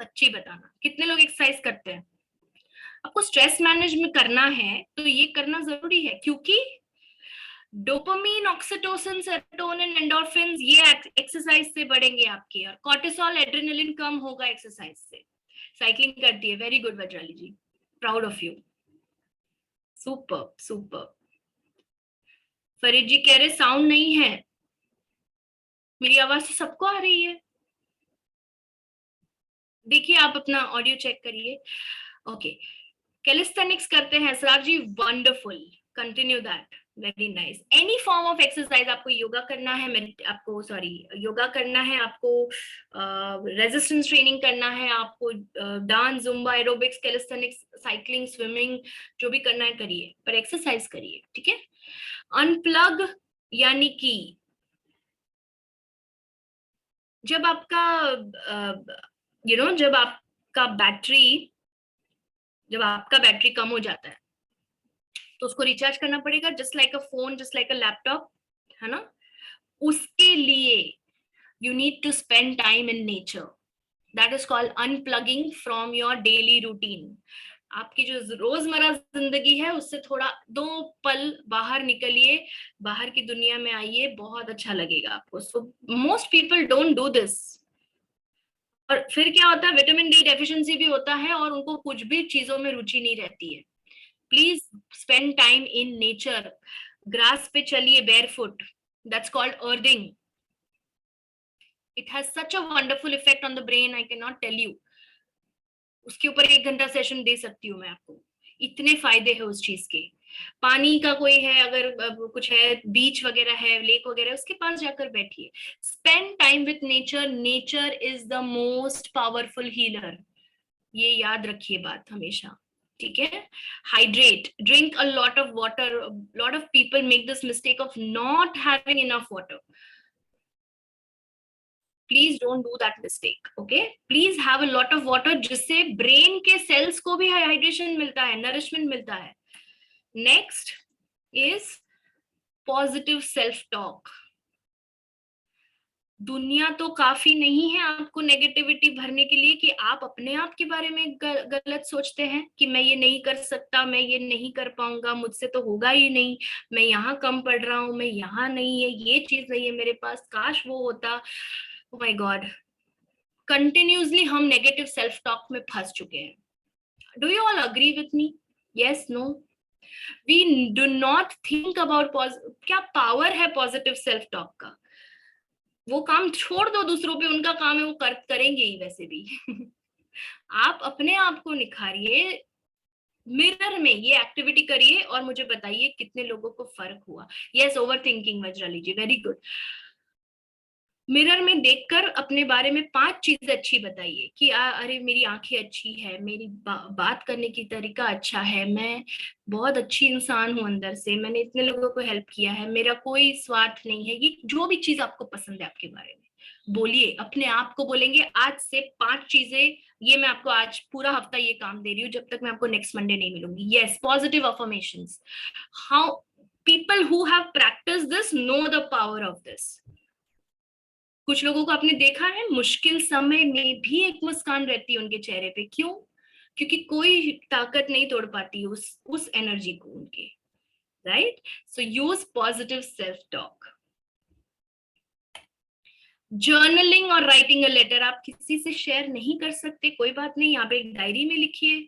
सच्ची बताना, कितने लोग एक्सरसाइज करते हैं? आपको स्ट्रेस मैनेजमेंट करना है तो ये करना जरूरी है, क्योंकि डोपामीन, ऑक्सीटोसिन, सेरोटोनिन, एंडोर्फिन ये एक्सरसाइज से बढ़ेंगे आपके, और कॉर्टिसोल, एड्रेनलिन कम होगा एक्सरसाइज से। साइकिलिंग करती है, very good Vajrali ji, proud of you, super super. Farid ji कह रहे साउंड नहीं है, मेरी आवाज तो सबको आ रही है। देखिए आप अपना ऑडियो चेक करिए। ओके, कैलिस्थेनिक्स करते हैं Asrar ji, wonderful, continue that, very nice. Any form of exercise, आपको योगा करना है, आपको सॉरी योगा करना है, आपको रेजिस्टेंस ट्रेनिंग करना है, आपको dance, Zumba, aerobics, calisthenics, cycling, swimming, जो भी करना है करिए, पर एक्सरसाइज करिए। ठीक है, अनप्लग, यानी कि जब आपका जब आपका बैटरी, जब आपका बैटरी कम हो जाता है तो उसको रिचार्ज करना पड़ेगा, just like a phone, just like a laptop, है ना? उसके लिए you need to spend time in nature, that is called unplugging from your daily routine. आपकी जो रोजमर्रा जिंदगी है उससे थोड़ा 2 पल बाहर निकलिए, बाहर की दुनिया में आइए, बहुत अच्छा लगेगा आपको। So most people don't do this, और फिर क्या होता है, विटामिन डी डेफिशिएंसी भी होता है और उनको कुछ भी चीजों में रुचि नहीं रहती है। Please spend time in nature, grass पे चलिए barefoot, that's called earthing. It has such a wonderful effect on the brain, I cannot tell you. उसके ऊपर 1 घंटा सेशन दे सकती हूँ मैं आपको, इतने फायदे हैं उस चीज के। पानी का कोई है, अगर कुछ है, बीच वगैरह है, लेक वगैरह, उसके पास जाकर बैठिए, spend time with nature, nature is the most powerful healer, ये याद रखिए बात हमेशा। ठीक है, hydrate, drink a lot of water, lot of people make this mistake of not having enough water, please don't do that mistake, okay? Please have a lot of water, जिससे brain के sales को भी hydration मिलता है, nourishment मिलता है। Next is positive self talk. दुनिया तो काफी नहीं है आपको नेगेटिविटी भरने के लिए कि आप अपने आप के बारे में गलत सोचते हैं कि मैं ये नहीं कर सकता, मैं ये नहीं कर पाऊंगा, मुझसे तो होगा ही नहीं, मैं यहाँ कम पढ़ रहा हूँ, मैं यहाँ नहीं है, ये चीज नहीं है मेरे पास, काश वो होता। ओ माय गॉड, कंटिन्यूसली हम नेगेटिव सेल्फ टॉक में फंस चुके हैं। Do you all agree with me? Yes, no? We do not think about क्या पावर है पॉजिटिव सेल्फ टॉक का। वो काम छोड़ दो दूसरों पे, उनका काम है, वो करेंगे ही वैसे भी। आप अपने आप को निखारिए, मिरर में ये एक्टिविटी करिए और मुझे बताइए कितने लोगों को फर्क हुआ। यस, ओवर थिंकिंग, वज्राली जी, वेरी गुड। मिरर में देखकर अपने बारे में 5 चीजें अच्छी बताइए कि अरे मेरी आंखें अच्छी है, मेरी बात करने की तरीका अच्छा है, मैं बहुत अच्छी इंसान हूं अंदर से, मैंने इतने लोगों को हेल्प किया है, मेरा कोई स्वार्थ नहीं है, ये जो भी चीज आपको पसंद है आपके बारे में बोलिए, अपने आप को बोलेंगे आज से 5 चीजें, ये मैं आपको आज पूरा हफ्ता ये काम दे रही हूँ जब तक मैं आपको नेक्स्ट मंडे नहीं मिलूंगी। Yes, positive affirmations. How people who have practice this know the power of this. कुछ लोगों को आपने देखा है मुश्किल समय में भी एक मुस्कान रहती है उनके चेहरे पे। क्यों? क्योंकि कोई ताकत नहीं तोड़ पाती उस एनर्जी को उनके। Right? So use positive self talk. Journaling और राइटिंग अ लेटर आप किसी से शेयर नहीं कर सकते, कोई बात नहीं, आप एक डायरी में लिखिए,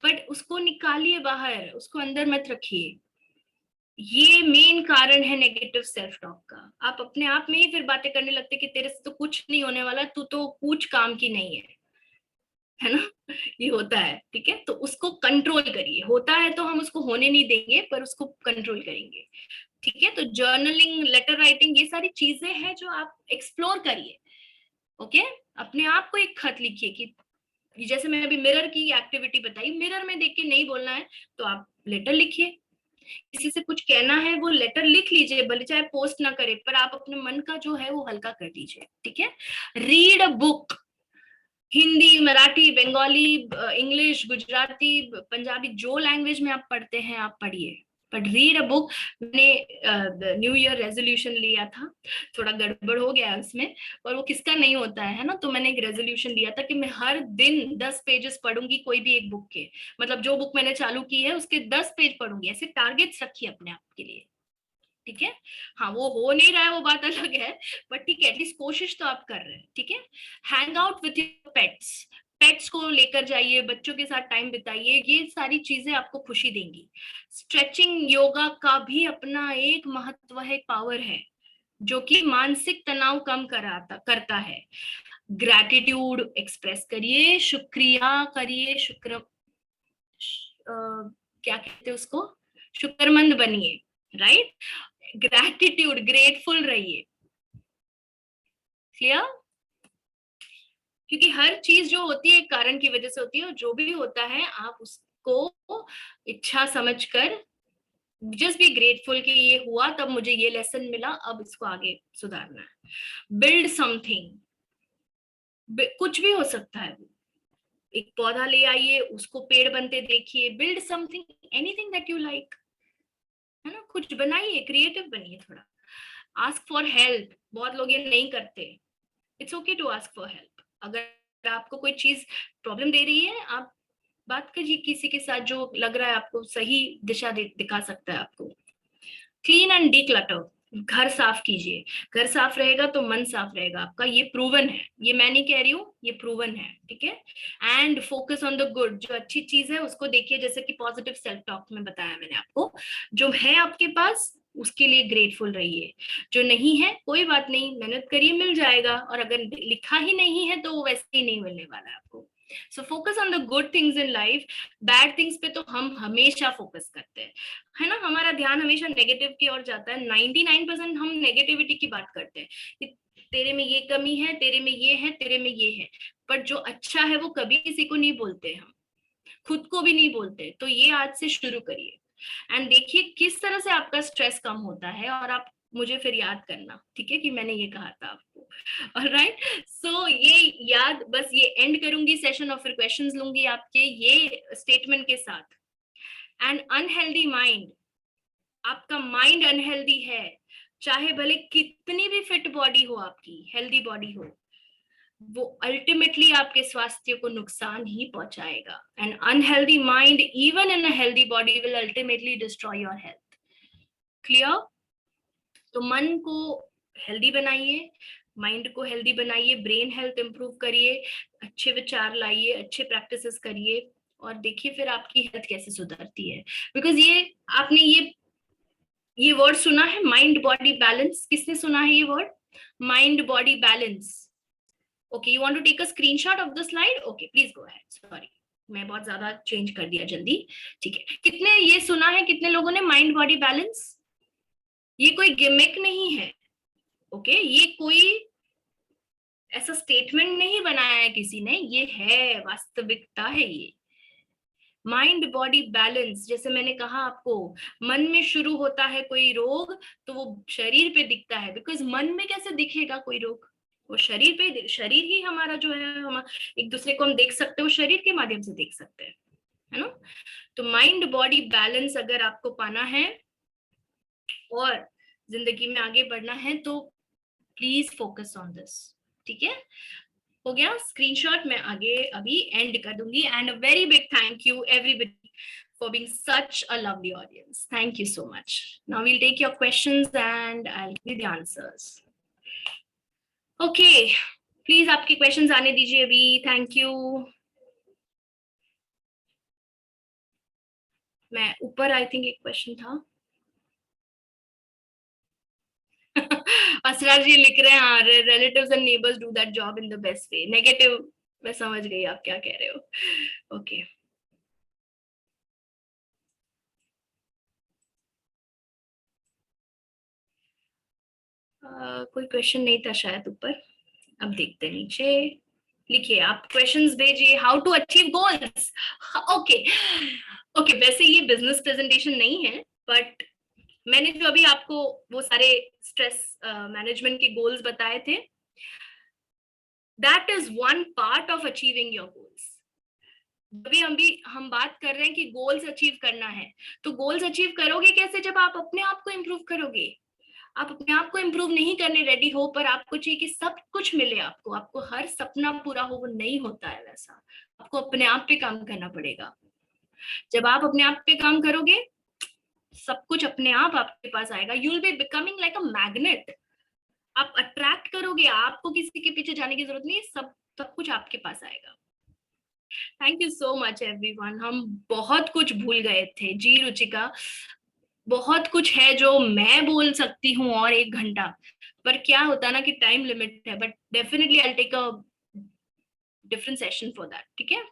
बट उसको निकालिए बाहर, उसको अंदर मत रखिए। ये मेन कारण है नेगेटिव सेल्फ टॉक का। आप अपने आप में ही फिर बातें करने लगते कि तेरे से तो कुछ नहीं होने वाला, तू तो कुछ काम की नहीं है ना? ये होता है, ठीक है? तो उसको कंट्रोल करिए। होता है तो हम उसको होने नहीं देंगे, पर उसको कंट्रोल करेंगे, ठीक है? तो जर्नलिंग, लेटर राइटिंग, ये सारी चीजें हैं जो आप एक्सप्लोर करिए। ओके? अपने आप को एक खत लिखिए कि जैसे मैं अभी मिरर की एक्टिविटी बताई, मिरर में देख के नहीं बोलना है तो आप लेटर लिखिए। किसी से कुछ कहना है वो लेटर लिख लीजिए, भले चाहे पोस्ट ना करे, पर आप अपने मन का जो है वो हल्का कर दीजिए, ठीक है? Read a book. Hindi, Marathi, Bengali, English, Gujarati, Punjabi, जो लैंग्वेज में आप पढ़ते हैं आप पढ़िए, बट रीड अ बुक। मैंने न्यू ईयर रेजोल्यूशन लिया था, थोड़ा गड़बड़ हो गया उसमें, और वो किसका नहीं होता है ना? तो मैंने एक रेजोल्यूशन लिया था कि मैं हर दिन 10 पेजेस पढ़ूंगी कोई भी एक बुक के, मतलब जो बुक मैंने चालू की है उसके 10 पेज पढ़ूंगी। ऐसे टारगेट्स रखिए अपने आप के लिए, ठीक है? हाँ, वो हो नहीं रहा है वो बात अलग है, बट ठीक है, एटलीस्ट कोशिश तो आप कर रहे हैं, ठीक है? Hang out with your pets. Pets को लेकर जाइए, बच्चों के साथ टाइम बिताइए, ये सारी चीजें आपको खुशी देंगी। स्ट्रेचिंग, योगा का भी अपना एक महत्व है, पावर है, जो कि मानसिक तनाव कम करता है। ग्रैटिट्यूड एक्सप्रेस करिए, शुक्रिया करिए, क्या कहते हैं उसको, शुक्रमंद बनिए, राइट? ग्रैटिट्यूड, ग्रेटफुल रहिए। क्लियर? क्योंकि हर चीज जो होती है एक कारण की वजह से होती है, और जो भी होता है आप उसको इच्छा समझकर जस्ट बी ग्रेटफुल कि ये हुआ तब मुझे ये लेसन मिला, अब इसको आगे सुधारना है। बिल्ड समथिंग, कुछ भी हो सकता है वो, एक पौधा ले आइए, उसको पेड़ बनते देखिए। Build something, anything that you like, है ना? कुछ बनाइए, क्रिएटिव बनिए थोड़ा। आस्क फॉर हेल्प, बहुत लोग ये नहीं करते। It's okay to ask for help. अगर आपको कोई चीज प्रॉब्लम दे रही है, आप बात कीजिए किसी के साथ जो लग रहा है आपको सही दिशा दिखा सकता है आपको। क्लीन एंड डिक्लटर, घर साफ कीजिए। घर साफ रहेगा तो मन साफ रहेगा आपका, ये प्रूवन है, ये मैं नहीं कह रही हूँ, ये प्रूवन है, ठीक है? And focus on the good, जो अच्छी चीज है उसको देखिए, जैसे कि पॉजिटिव सेल्फ टॉक में बताया मैंने आपको। जो है आपके पास उसके लिए ग्रेटफुल रहिए, जो नहीं है कोई बात नहीं, मेहनत करिए, मिल जाएगा, और अगर लिखा ही नहीं है तो वो वैसे ही नहीं मिलने वाला है आपको। So focus on the good things in life. Bad things पे तो हम हमेशा फोकस करते हैं, है ना? हमारा ध्यान हमेशा नेगेटिव की ओर जाता है। 99% हम नेगेटिविटी की बात करते हैं कि तेरे में ये कमी है, तेरे में ये है, तेरे में ये है, पर जो अच्छा है वो कभी किसी को नहीं बोलते, हम खुद को भी नहीं बोलते। तो ये आज से शुरू करिए, एंड देखिए किस तरह से आपका स्ट्रेस कम होता है, और आप मुझे फिर याद करना, ठीक है, कि मैंने ये कहा था आपको। ऑलराइट? सो ये याद, बस ये एंड करूंगी सेशन और फिर क्वेश्चंस लूंगी आपके ये स्टेटमेंट के साथ। एन अनहेल्दी माइंड, आपका माइंड अनहेल्दी है, चाहे भले कितनी भी फिट बॉडी हो, आपकी हेल्दी बॉडी हो, वो अल्टीमेटली आपके स्वास्थ्य को नुकसान ही पहुंचाएगा। N unhealthy mind even in a healthy body will ultimately destroy your health. Clear? तो मन को हेल्दी बनाइए, माइंड को हेल्दी बनाइए, ब्रेन हेल्थ इंप्रूव करिए, अच्छे विचार लाइए, अच्छे प्रैक्टिसेस करिए, और देखिए फिर आपकी हेल्थ कैसे सुधरती है। बिकॉज ये आपने ये वर्ड सुना है, माइंड बॉडी बैलेंस? किसने सुना है ये word, mind body balance? Okay, you want to take a screenshot of the slide? Okay, please go ahead. Sorry, मैं बहुत ज्यादा चेंज कर दिया जल्दी, ठीक है? कितने ये सुना है, कितने लोगों ने माइंड बॉडी बैलेंस? ये कोई गिमिक नहीं है, ओके? ये कोई ऐसा स्टेटमेंट नहीं बनाया है किसी ने, ये है वास्तविकता है। ये माइंड बॉडी बैलेंस, जैसे मैंने कहा आपको, मन में शुरू होता है कोई रोग तो वो शरीर पे दिखता है, बिकॉज मन में कैसे दिखेगा कोई रोग? वो शरीर ही हमारा जो है, हम एक दूसरे को हम देख सकते हैं, वो शरीर के माध्यम से देख सकते हैं, है ना। तो माइंड बॉडी बैलेंस अगर आपको पाना है और जिंदगी में आगे बढ़ना है तो प्लीज फोकस ऑन दिस, ठीक है। हो गया स्क्रीनशॉट, मैं आगे अभी एंड कर दूंगी। And a very big thank you everybody for being such a lovely audience. Thank you so much. Now we'll take your questions and I'll give you the answers. Okay, please आपके questions आने दीजिए अभी। Thank you. मैं ऊपर I think एक question था। असरार जी लिख रहे हैं, हाँ, relatives and neighbors do that job in the best way. Negative, मैं समझ गई आप क्या कह रहे हो। Okay. कोई क्वेश्चन नहीं था शायद ऊपर, अब देखते नीचे। लिखिए आप क्वेश्चंस भेजिए। How to achieve goals. Okay okay, वैसे ये बिजनेस प्रेजेंटेशन नहीं है, बट मैंने जो अभी आपको वो सारे स्ट्रेस मैनेजमेंट के गोल्स बताए थे, that is one part of achieving your goals. अभी हम बात कर रहे हैं कि गोल्स अचीव करना है, तो गोल्स अचीव करोगे कैसे? जब आप अपने आप को इम्प्रूव करोगे। आप अपने आप को इम्प्रूव नहीं करने रेडी हो, पर आपको चाहिए कि सब कुछ मिले आपको, आपको हर सपना पूरा हो, वो नहीं होता है वैसा। आपको अपने आप पे काम करना पड़ेगा। जब आप अपने आप पे काम करोगे, सब कुछ अपने आप आपके पास आएगा। You will be becoming like a magnet. आप अट्रैक्ट करोगे, आपको किसी के पीछे जाने की जरूरत नहीं है, सब सब कुछ आपके पास आएगा। Thank you so much everyone. हम बहुत कुछ भूल गए थे जी रुचिका, बहुत कुछ है जो मैं बोल सकती हूँ और 1 घंटा, पर क्या होता ना कि टाइम लिमिट है। But definitely I take a different session for that, ठीक है।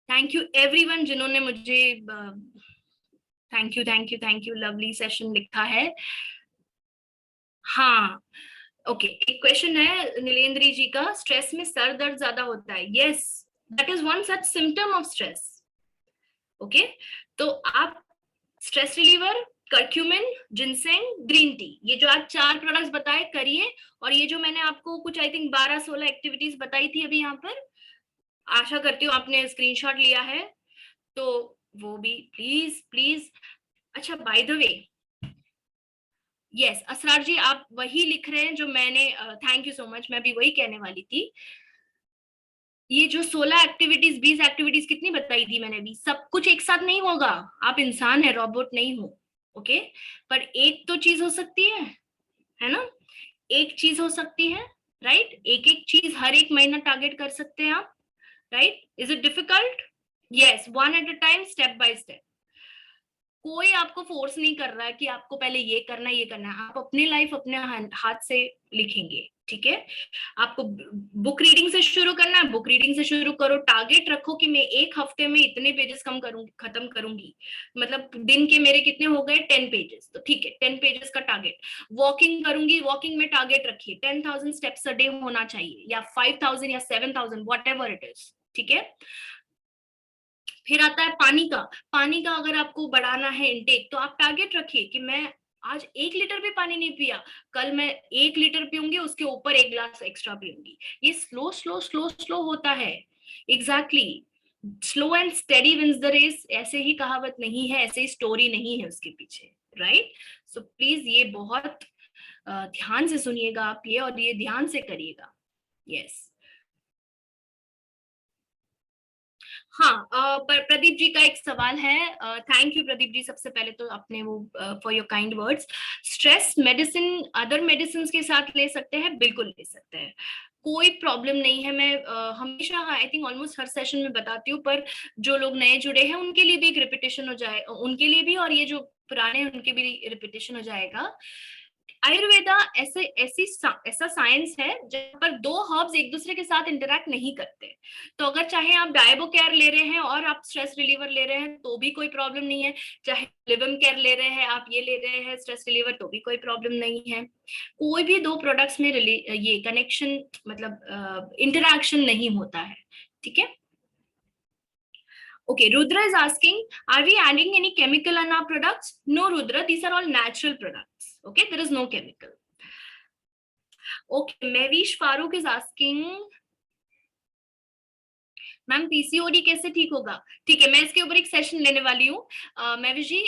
थैंक यू एवरीवन जिन्होंने मुझे थैंक यू लवली सेशन लिखा है। हाँ ओके, एक क्वेश्चन है नीलेंद्री जी का, स्ट्रेस में सर दर्द ज्यादा होता है। Yes, that is one such symptom of stress. Okay, तो आप stress reliever, curcumin, ginseng, green tea, ये जो आप 4 प्रोडक्ट्स बताए करिए। और ये जो मैंने आपको कुछ आई थिंक 12-16 एक्टिविटीज बताई थी अभी यहाँ पर, आशा करती हूँ आपने स्क्रीनशॉट लिया है, तो वो भी प्लीज प्लीज। अच्छा by the way, yes Asrar जी आप वही लिख रहे हैं जो मैंने, थैंक यू सो मच, मैं भी वही कहने वाली थी। ये जो 16 एक्टिविटीज 20 एक्टिविटीज कितनी बताई थी मैंने भी, सब कुछ एक साथ नहीं होगा। आप इंसान है, रोबोट नहीं हो। ओके, पर एक तो चीज हो सकती है ना, एक चीज हो सकती है, राइट। एक एक चीज हर एक महीना टारगेट कर सकते हैं आप, right. Is it difficult? Yes, one at a time, step by step. कोई आपको फोर्स नहीं कर रहा है कि आपको पहले ये करना है ये करना है। आप अपनी लाइफ अपने हाथ से लिखेंगे, ठीक है। आपको बुक रीडिंग से शुरू करना है, बुक रीडिंग से शुरू करो। टारगेट रखो कि मैं 1 हफ्ते में इतने पेजेस खत्म करूंगी। मतलब दिन के मेरे कितने हो गए, 10 पेजेस, तो ठीक है 10 पेजेस का टारगेट। वॉकिंग करूंगी, वॉकिंग में टारगेट रखिए 10,000 स्टेप्स अ डे होना चाहिए, या 5,000 या 7,000, वॉट एवर इट इज, ठीक है। फिर आता है पानी का। पानी का अगर आपको बढ़ाना है इनटेक, तो आप टारगेट रखिए कि मैं आज 1 लीटर भी पानी नहीं पिया, कल मैं 1 लीटर पीऊंगी, उसके ऊपर 1 ग्लास एक्स्ट्रा पीऊंगी। ये स्लो स्लो स्लो स्लो होता है। Exactly, slow and steady wins the race, ऐसे ही कहावत नहीं है, ऐसे ही स्टोरी नहीं है उसके पीछे, राइट। सो प्लीज ये बहुत ध्यान से सुनिएगा आप ये, और ये ध्यान से करिएगा। यस हाँ, पर प्रदीप जी का एक सवाल है। थैंक यू प्रदीप जी, सबसे पहले तो अपने वो for your kind words. Stress medicine other medicine के साथ ले सकते हैं? बिल्कुल ले सकते हैं, कोई प्रॉब्लम नहीं है। मैं हमेशा I think almost her session में बताती हूँ, पर जो लोग नए जुड़े हैं उनके लिए भी एक रिपीटेशन हो जाए, उनके लिए भी, और ये जो पुराने हैं उनके भी रिपीटेशन हो जाएगा। आयुर्वेदा ऐसा साइंस है जहां पर 2 हर्ब्स एक दूसरे के साथ इंटरैक्ट नहीं करते। तो अगर चाहे आप डायबो केयर ले रहे हैं और आप स्ट्रेस रिलीवर ले रहे हैं तो भी कोई प्रॉब्लम नहीं है, चाहे लिवम केयर ले रहे हैं आप ये ले रहे हैं स्ट्रेस रिलीवर, तो भी कोई प्रॉब्लम नहीं है। कोई भी 2 प्रोडक्ट्स में ये कनेक्शन मतलब इंटरैक्शन नहीं होता है, ठीक है। Okay, Rudra is asking, are we adding any chemical in our products? No, Rudra, these are all natural products. Okay, there is no chemical. Okay, Mavish Farooq is asking, ma'am PCOD कैसे ठीक होगा? ठीक है, मैं इसके ऊपर एक session लेने वाली हूँ। महविश जी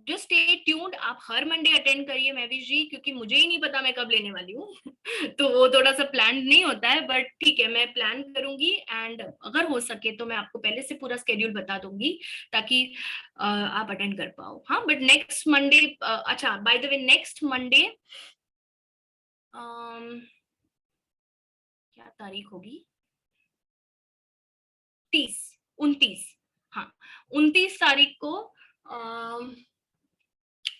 जो स्टे ट्यून्ड, आप हर मंडे अटेंड करिए महविश जी, क्योंकि मुझे ही नहीं पता मैं कब लेने वाली हूँ तो वो थोड़ा सा प्लान नहीं होता है, बट ठीक है मैं प्लान करूंगी, एंड अगर हो सके तो मैं आपको पहले से पूरा स्केड्यूल बता दूंगी ताकि आप अटेंड कर पाओ। हाँ, बट नेक्स्ट मंडे, अच्छा by the way next Monday क्या तारीख होगी? 29, हाँ 29 तारीख को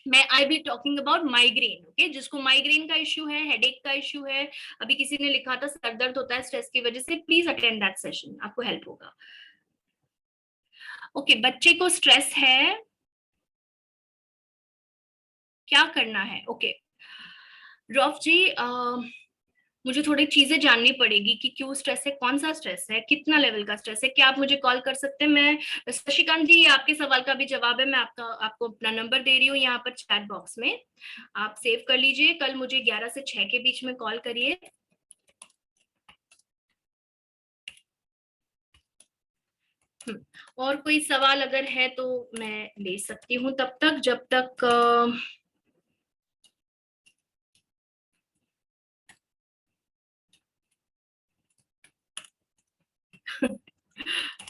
मैं I be talking about migraine. Okay, जिसको माइग्रेन का इश्यू है, हेडेक का इश्यू है, अभी किसी ने लिखा था सर दर्द होता है स्ट्रेस की वजह से, प्लीज अटेंड दैट सेशन, आपको हेल्प होगा। ओके, बच्चे को स्ट्रेस है, क्या करना है? ओके रॉफ जी, मुझे थोड़ी चीजें जाननी पड़ेगी कि क्यों स्ट्रेस है, कौन सा स्ट्रेस है, कितना लेवल का स्ट्रेस है। क्या आप मुझे कॉल कर सकते हैं? मैं शशिकांत जी, आपके सवाल का भी जवाब है, मैं आपको अपना नंबर दे रही हूँ यहाँ पर चैट बॉक्स में, आप सेव कर लीजिए। कल मुझे 11 से 6 के बीच में कॉल करिए। और कोई सवाल अगर है तो मैं ले सकती हूँ तब तक, जब तक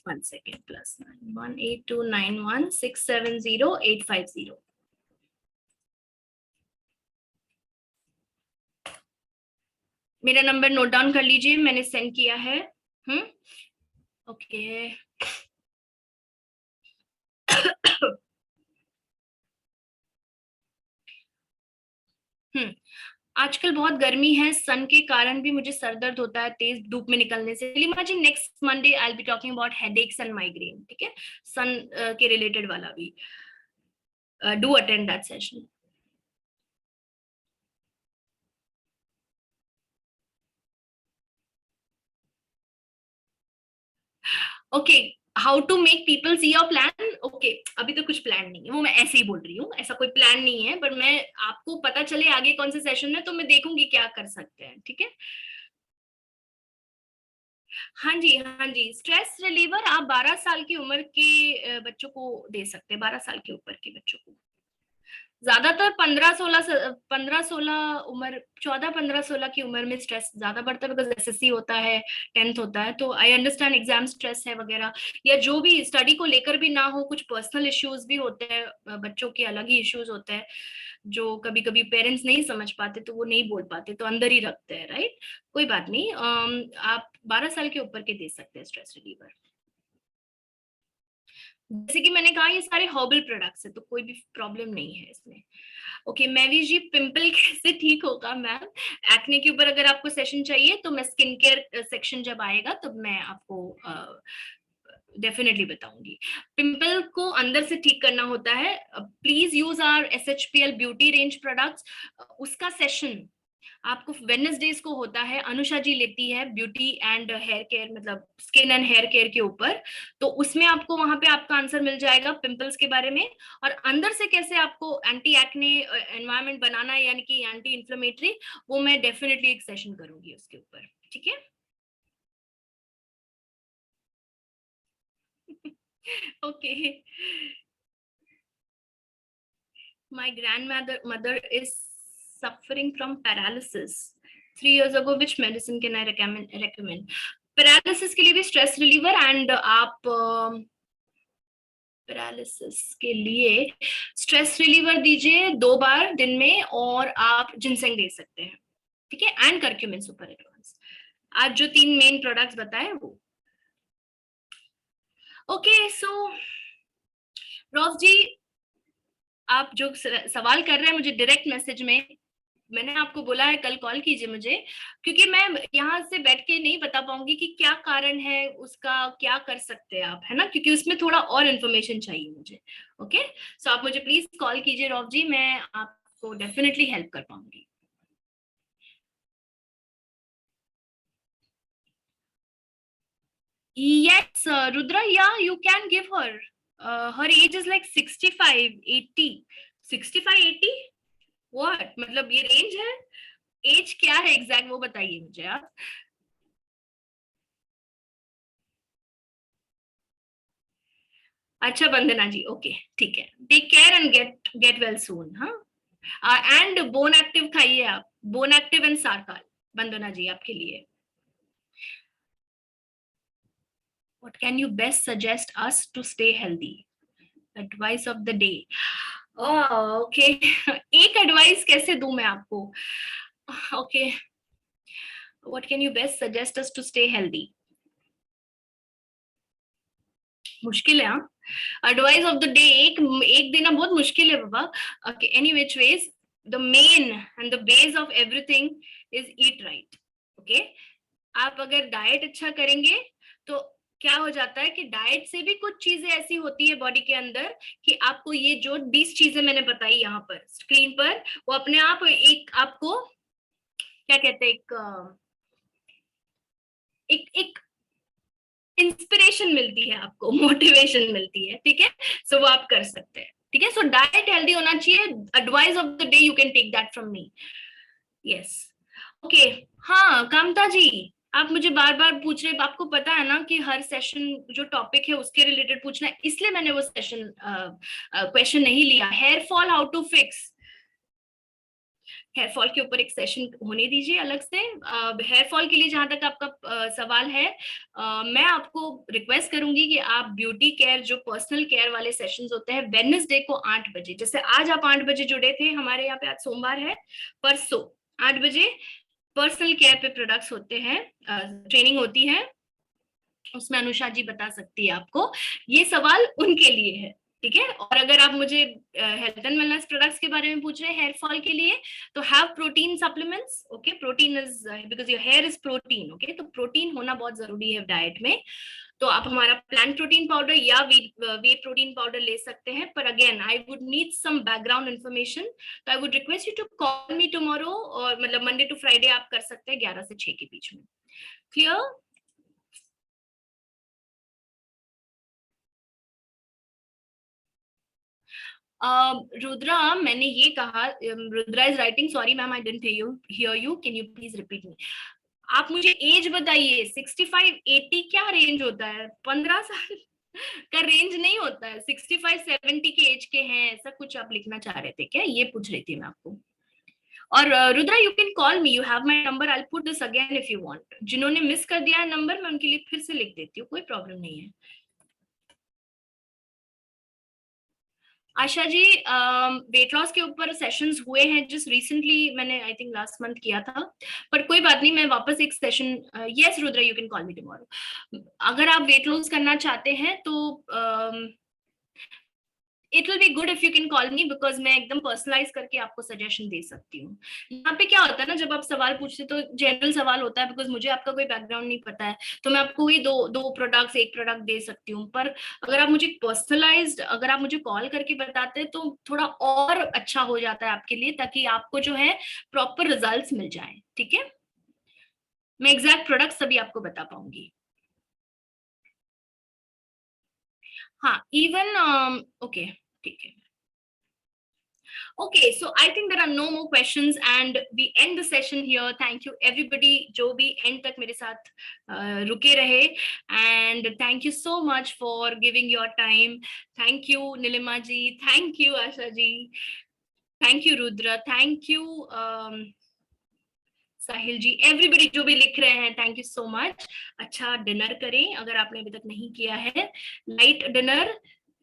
1 second, +918291670850। मेरा नंबर नोट डाउन कर लीजिए, मैंने सेंड किया है। ओके आजकल बहुत गर्मी है, सन के कारण भी मुझे सर दर्द होता है तेज धूप में निकलने से। Leema ji, next Monday I will be talking about headaches and migraine, ठीक है, सन के रिलेटेड वाला भी, do attend that session. Okay, how to make people see your plan? Okay, अभी तो कुछ प्लान नहीं है, वो मैं ऐसे ही बोल रही हूँ, ऐसा कोई प्लान नहीं है, बट मैं आपको पता चले आगे कौन से सेशन है तो मैं देखूंगी क्या कर सकते हैं, ठीक है। हाँ जी, हाँ जी, स्ट्रेस रिलीवर आप 12 साल की उम्र के बच्चों को दे सकते हैं, 12 साल के ऊपर के बच्चों को। ज्यादातर 15-16 उम्र, 14-15-16 की उम्र में स्ट्रेस ज्यादा बढ़ता है, बिकॉज एसएससी होता है, 10th होता है, तो आई अंडरस्टैंड एग्जाम स्ट्रेस है वगैरह, या जो भी स्टडी को लेकर भी ना हो, कुछ पर्सनल इश्यूज भी होते हैं, बच्चों के अलग ही इश्यूज होते हैं जो कभी कभी पेरेंट्स नहीं समझ पाते, तो वो नहीं बोल पाते, तो अंदर ही रखते हैं, राइट। कोई बात नहीं, आप 12 साल के ऊपर के दे सकते हैं स्ट्रेस रिलीवर। जैसे कि मैंने कहा, ये सारे हर्बल प्रोडक्ट्स है, तो कोई भी प्रॉब्लम नहीं है इसमें। ओके मैवी जी, पिंपल कैसे ठीक होगा मैम? एक्ने के ऊपर अगर आपको सेशन चाहिए तो मैं स्किन केयर सेक्शन जब आएगा तो मैं आपको डेफिनेटली बताऊंगी। पिंपल को अंदर से ठीक करना होता है, please use our SHPL beauty range products. उसका सेशन आपको वेडनेसडेज को होता है, अनुषा जी लेती है ब्यूटी एंड हेयर केयर, मतलब स्किन एंड हेयर केयर के ऊपर, तो उसमें आपको वहां पे आपका आंसर मिल जाएगा पिंपल्स के बारे में, और अंदर से कैसे आपको एंटी एक्ने एनवायरनमेंट बनाना है, यानी कि एंटी इन्फ्लेमेटरी, वो मैं डेफिनेटली एक सेशन करूंगी उसके ऊपर, ठीक है। Okay, my grandmother is suffering from paralysis 3 years ago, which medicine can I recommend? Paralysis के लिए भी स्ट्रेस रिलीवर, एंड आप पैरालिसिस के लिए स्ट्रेस रिलीवर दीजिए 2 बार दिन में, और आप जिनसेंग दे सकते हैं, ठीक है, एंड करक्यूमिन सुपर एडवांस। आज जो 3 मेन प्रोडक्ट्स बताए वो। ओके सो रॉफ जी, आप जो सवाल कर रहे हैं मुझे डायरेक्ट मैसेज में, मैंने आपको बोला है कल कॉल कीजिए मुझे, क्योंकि मैं यहाँ से बैठ के नहीं बता पाऊंगी कि क्या कारण है उसका, क्या कर सकते हैं आप, है ना, क्योंकि उसमें थोड़ा और इन्फॉर्मेशन चाहिए मुझे। ओके, सो आप मुझे प्लीज कॉल कीजिए रॉफ जी, मैं आपको डेफिनेटली हेल्प कर पाऊंगी। Yes, Rudra, yeah, you can give her. Her age is like 65, 80. 65, 80? What? मतलब ये रेंज है? एज क्या है एग्जैक्ट वो बताइए मुझे आप। अच्छा वंदना जी, ओके ठीक है, take care and get get well soon. हाँ एंड बोन एक्टिव खाइए आप, बोन एक्टिव एंड सारकाल, वंदना जी आपके लिए। What can you best suggest us to stay healthy, advice of the day. Okay एक एडवाइस कैसे दूं मैं आपको। Okay, what can you best suggest us to stay healthy. मुश्किल है हाँ, एडवाइस ऑफ द डे एक एक देना बहुत मुश्किल है बाबा। Okay any which ways, the main and the base of everything is eat right. Okay, आप अगर डाइट अच्छा करेंगे तो क्या हो जाता है कि डाइट से भी कुछ चीजें ऐसी होती है बॉडी के अंदर कि आपको ये जो 20 चीजें मैंने बताई यहाँ पर स्क्रीन पर, वो अपने आप एक आपको क्या कहते हैं, एक एक इंस्पिरेशन मिलती है, आपको मोटिवेशन मिलती है, ठीक है। सो वो आप कर सकते हैं, ठीक है। सो डाइट हेल्दी होना चाहिए, advice of the day you can take that from me. Yes okay. हाँ कामता जी, आप मुझे बार बार पूछ रहे, आपको पता है ना कि हर सेशन जो टॉपिक है उसके रिलेटेड पूछना है, इसलिए मैंने वो सेशन क्वेश्चन नहीं लिया। Hair fall how to fix, hair fall के ऊपर एक सेशन होने दीजिए अलग से। हेयर फॉल के लिए जहां तक आपका सवाल है, मैं आपको रिक्वेस्ट करूंगी कि आप ब्यूटी केयर जो पर्सनल केयर वाले सेशंस होते हैं वेडनेसडे को 8 बजे, जैसे आज आप 8 बजे जुड़े थे हमारे यहाँ पे, आज सोमवार है, परसों 8 बजे पर्सनल केयर पे प्रोडक्ट्स होते हैं, ट्रेनिंग होती है, उसमें अनुषा जी बता सकती है आपको। ये सवाल उनके लिए है, ठीक है। और अगर आप मुझे हेल्थ एंड वेलनेस प्रोडक्ट्स के बारे में पूछ रहे हैं हेयर फॉल के लिए, तो have protein supplements. Okay, protein is because your here is protein. Okay, तो प्रोटीन होना बहुत जरूरी है डाइट में। तो आप हमारा प्लांट प्रोटीन पाउडर या वे प्रोटीन पाउडर ले सकते हैं, पर again I would need some background information, तो I would request you to call me tomorrow, और मतलब मंडे टू फ्राइडे आप कर सकते हैं 11 से 6 के बीच में। क्लियर। रुद्रा मैंने ये कहा, Rudra is writing, sorry ma'am I didn't hear you, can you please repeat me. आप मुझे एज बताइए, 65-80 क्या रेंज होता है, 15 साल का रेंज नहीं होता है, 65-70 के एज के हैं, ऐसा कुछ आप लिखना चाह रहे थे क्या, ये पूछ रही थी मैं आपको। और Rudra you can call me, you have my number, I will put this again if you want. जिन्होंने मिस कर दिया है नंबर, मैं उनके लिए फिर से लिख देती हूँ, कोई प्रॉब्लम नहीं है। आशा जी, वेट लॉस के ऊपर सेशंस हुए हैं जिस रिसेंटली, मैंने आई थिंक लास्ट मंथ किया था, पर कोई बात नहीं, मैं वापस एक session, yes Rudra you can call me tomorrow. अगर आप वेट लॉस करना चाहते हैं तो it will be good if you can call me, because मैं एकदम पर्सनलाइज करके आपको सजेशन दे सकती हूँ। यहाँ पे क्या होता है ना, जब आप सवाल पूछते तो जनरल सवाल होता है, बिकॉज मुझे आपका कोई बैकग्राउंड नहीं पता है, तो मैं आपको वही दो दो प्रोडक्ट्स एक प्रोडक्ट दे सकती हूँ। पर अगर आप मुझे पर्सनलाइज्ड, अगर आप मुझे कॉल करके बताते हैं तो थोड़ा और अच्छा हो जाता है आपके लिए, ताकि आपको जो है प्रॉपर रिजल्ट्स मिल जाए, ठीक है। मैं एग्जैक्ट प्रोडक्ट सभी आपको बता पाऊंगी। हाँ इवन ओके, ठीक है। Okay, so I think there are no more questions and we end the session here. Thank you everybody जो भी end तक मेरे साथ रुके रहे, and thank you so much for giving your time. Thank you Nilima ji, thank you Asha ji, thank you Rudra, thank you Sahil ji, everybody जो भी लिख रहे हैं, थैंक यू सो मच। अच्छा डिनर करें अगर आपने अभी तक नहीं किया है, लाइट डिनर,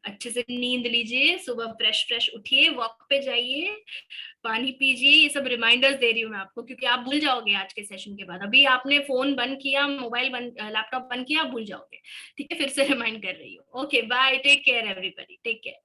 अच्छे से नींद लीजिए, सुबह फ्रेश फ्रेश उठिए, वॉक पे जाइए, पानी पीजिए, ये सब रिमाइंडर्स दे रही हूँ मैं आपको, क्योंकि आप भूल जाओगे आज के सेशन के बाद। अभी आपने फोन बंद किया, मोबाइल बंद, लैपटॉप बंद किया, आप भूल जाओगे, ठीक है। फिर से रिमाइंड कर रही हूँ। Okay bye, take care everybody, take care.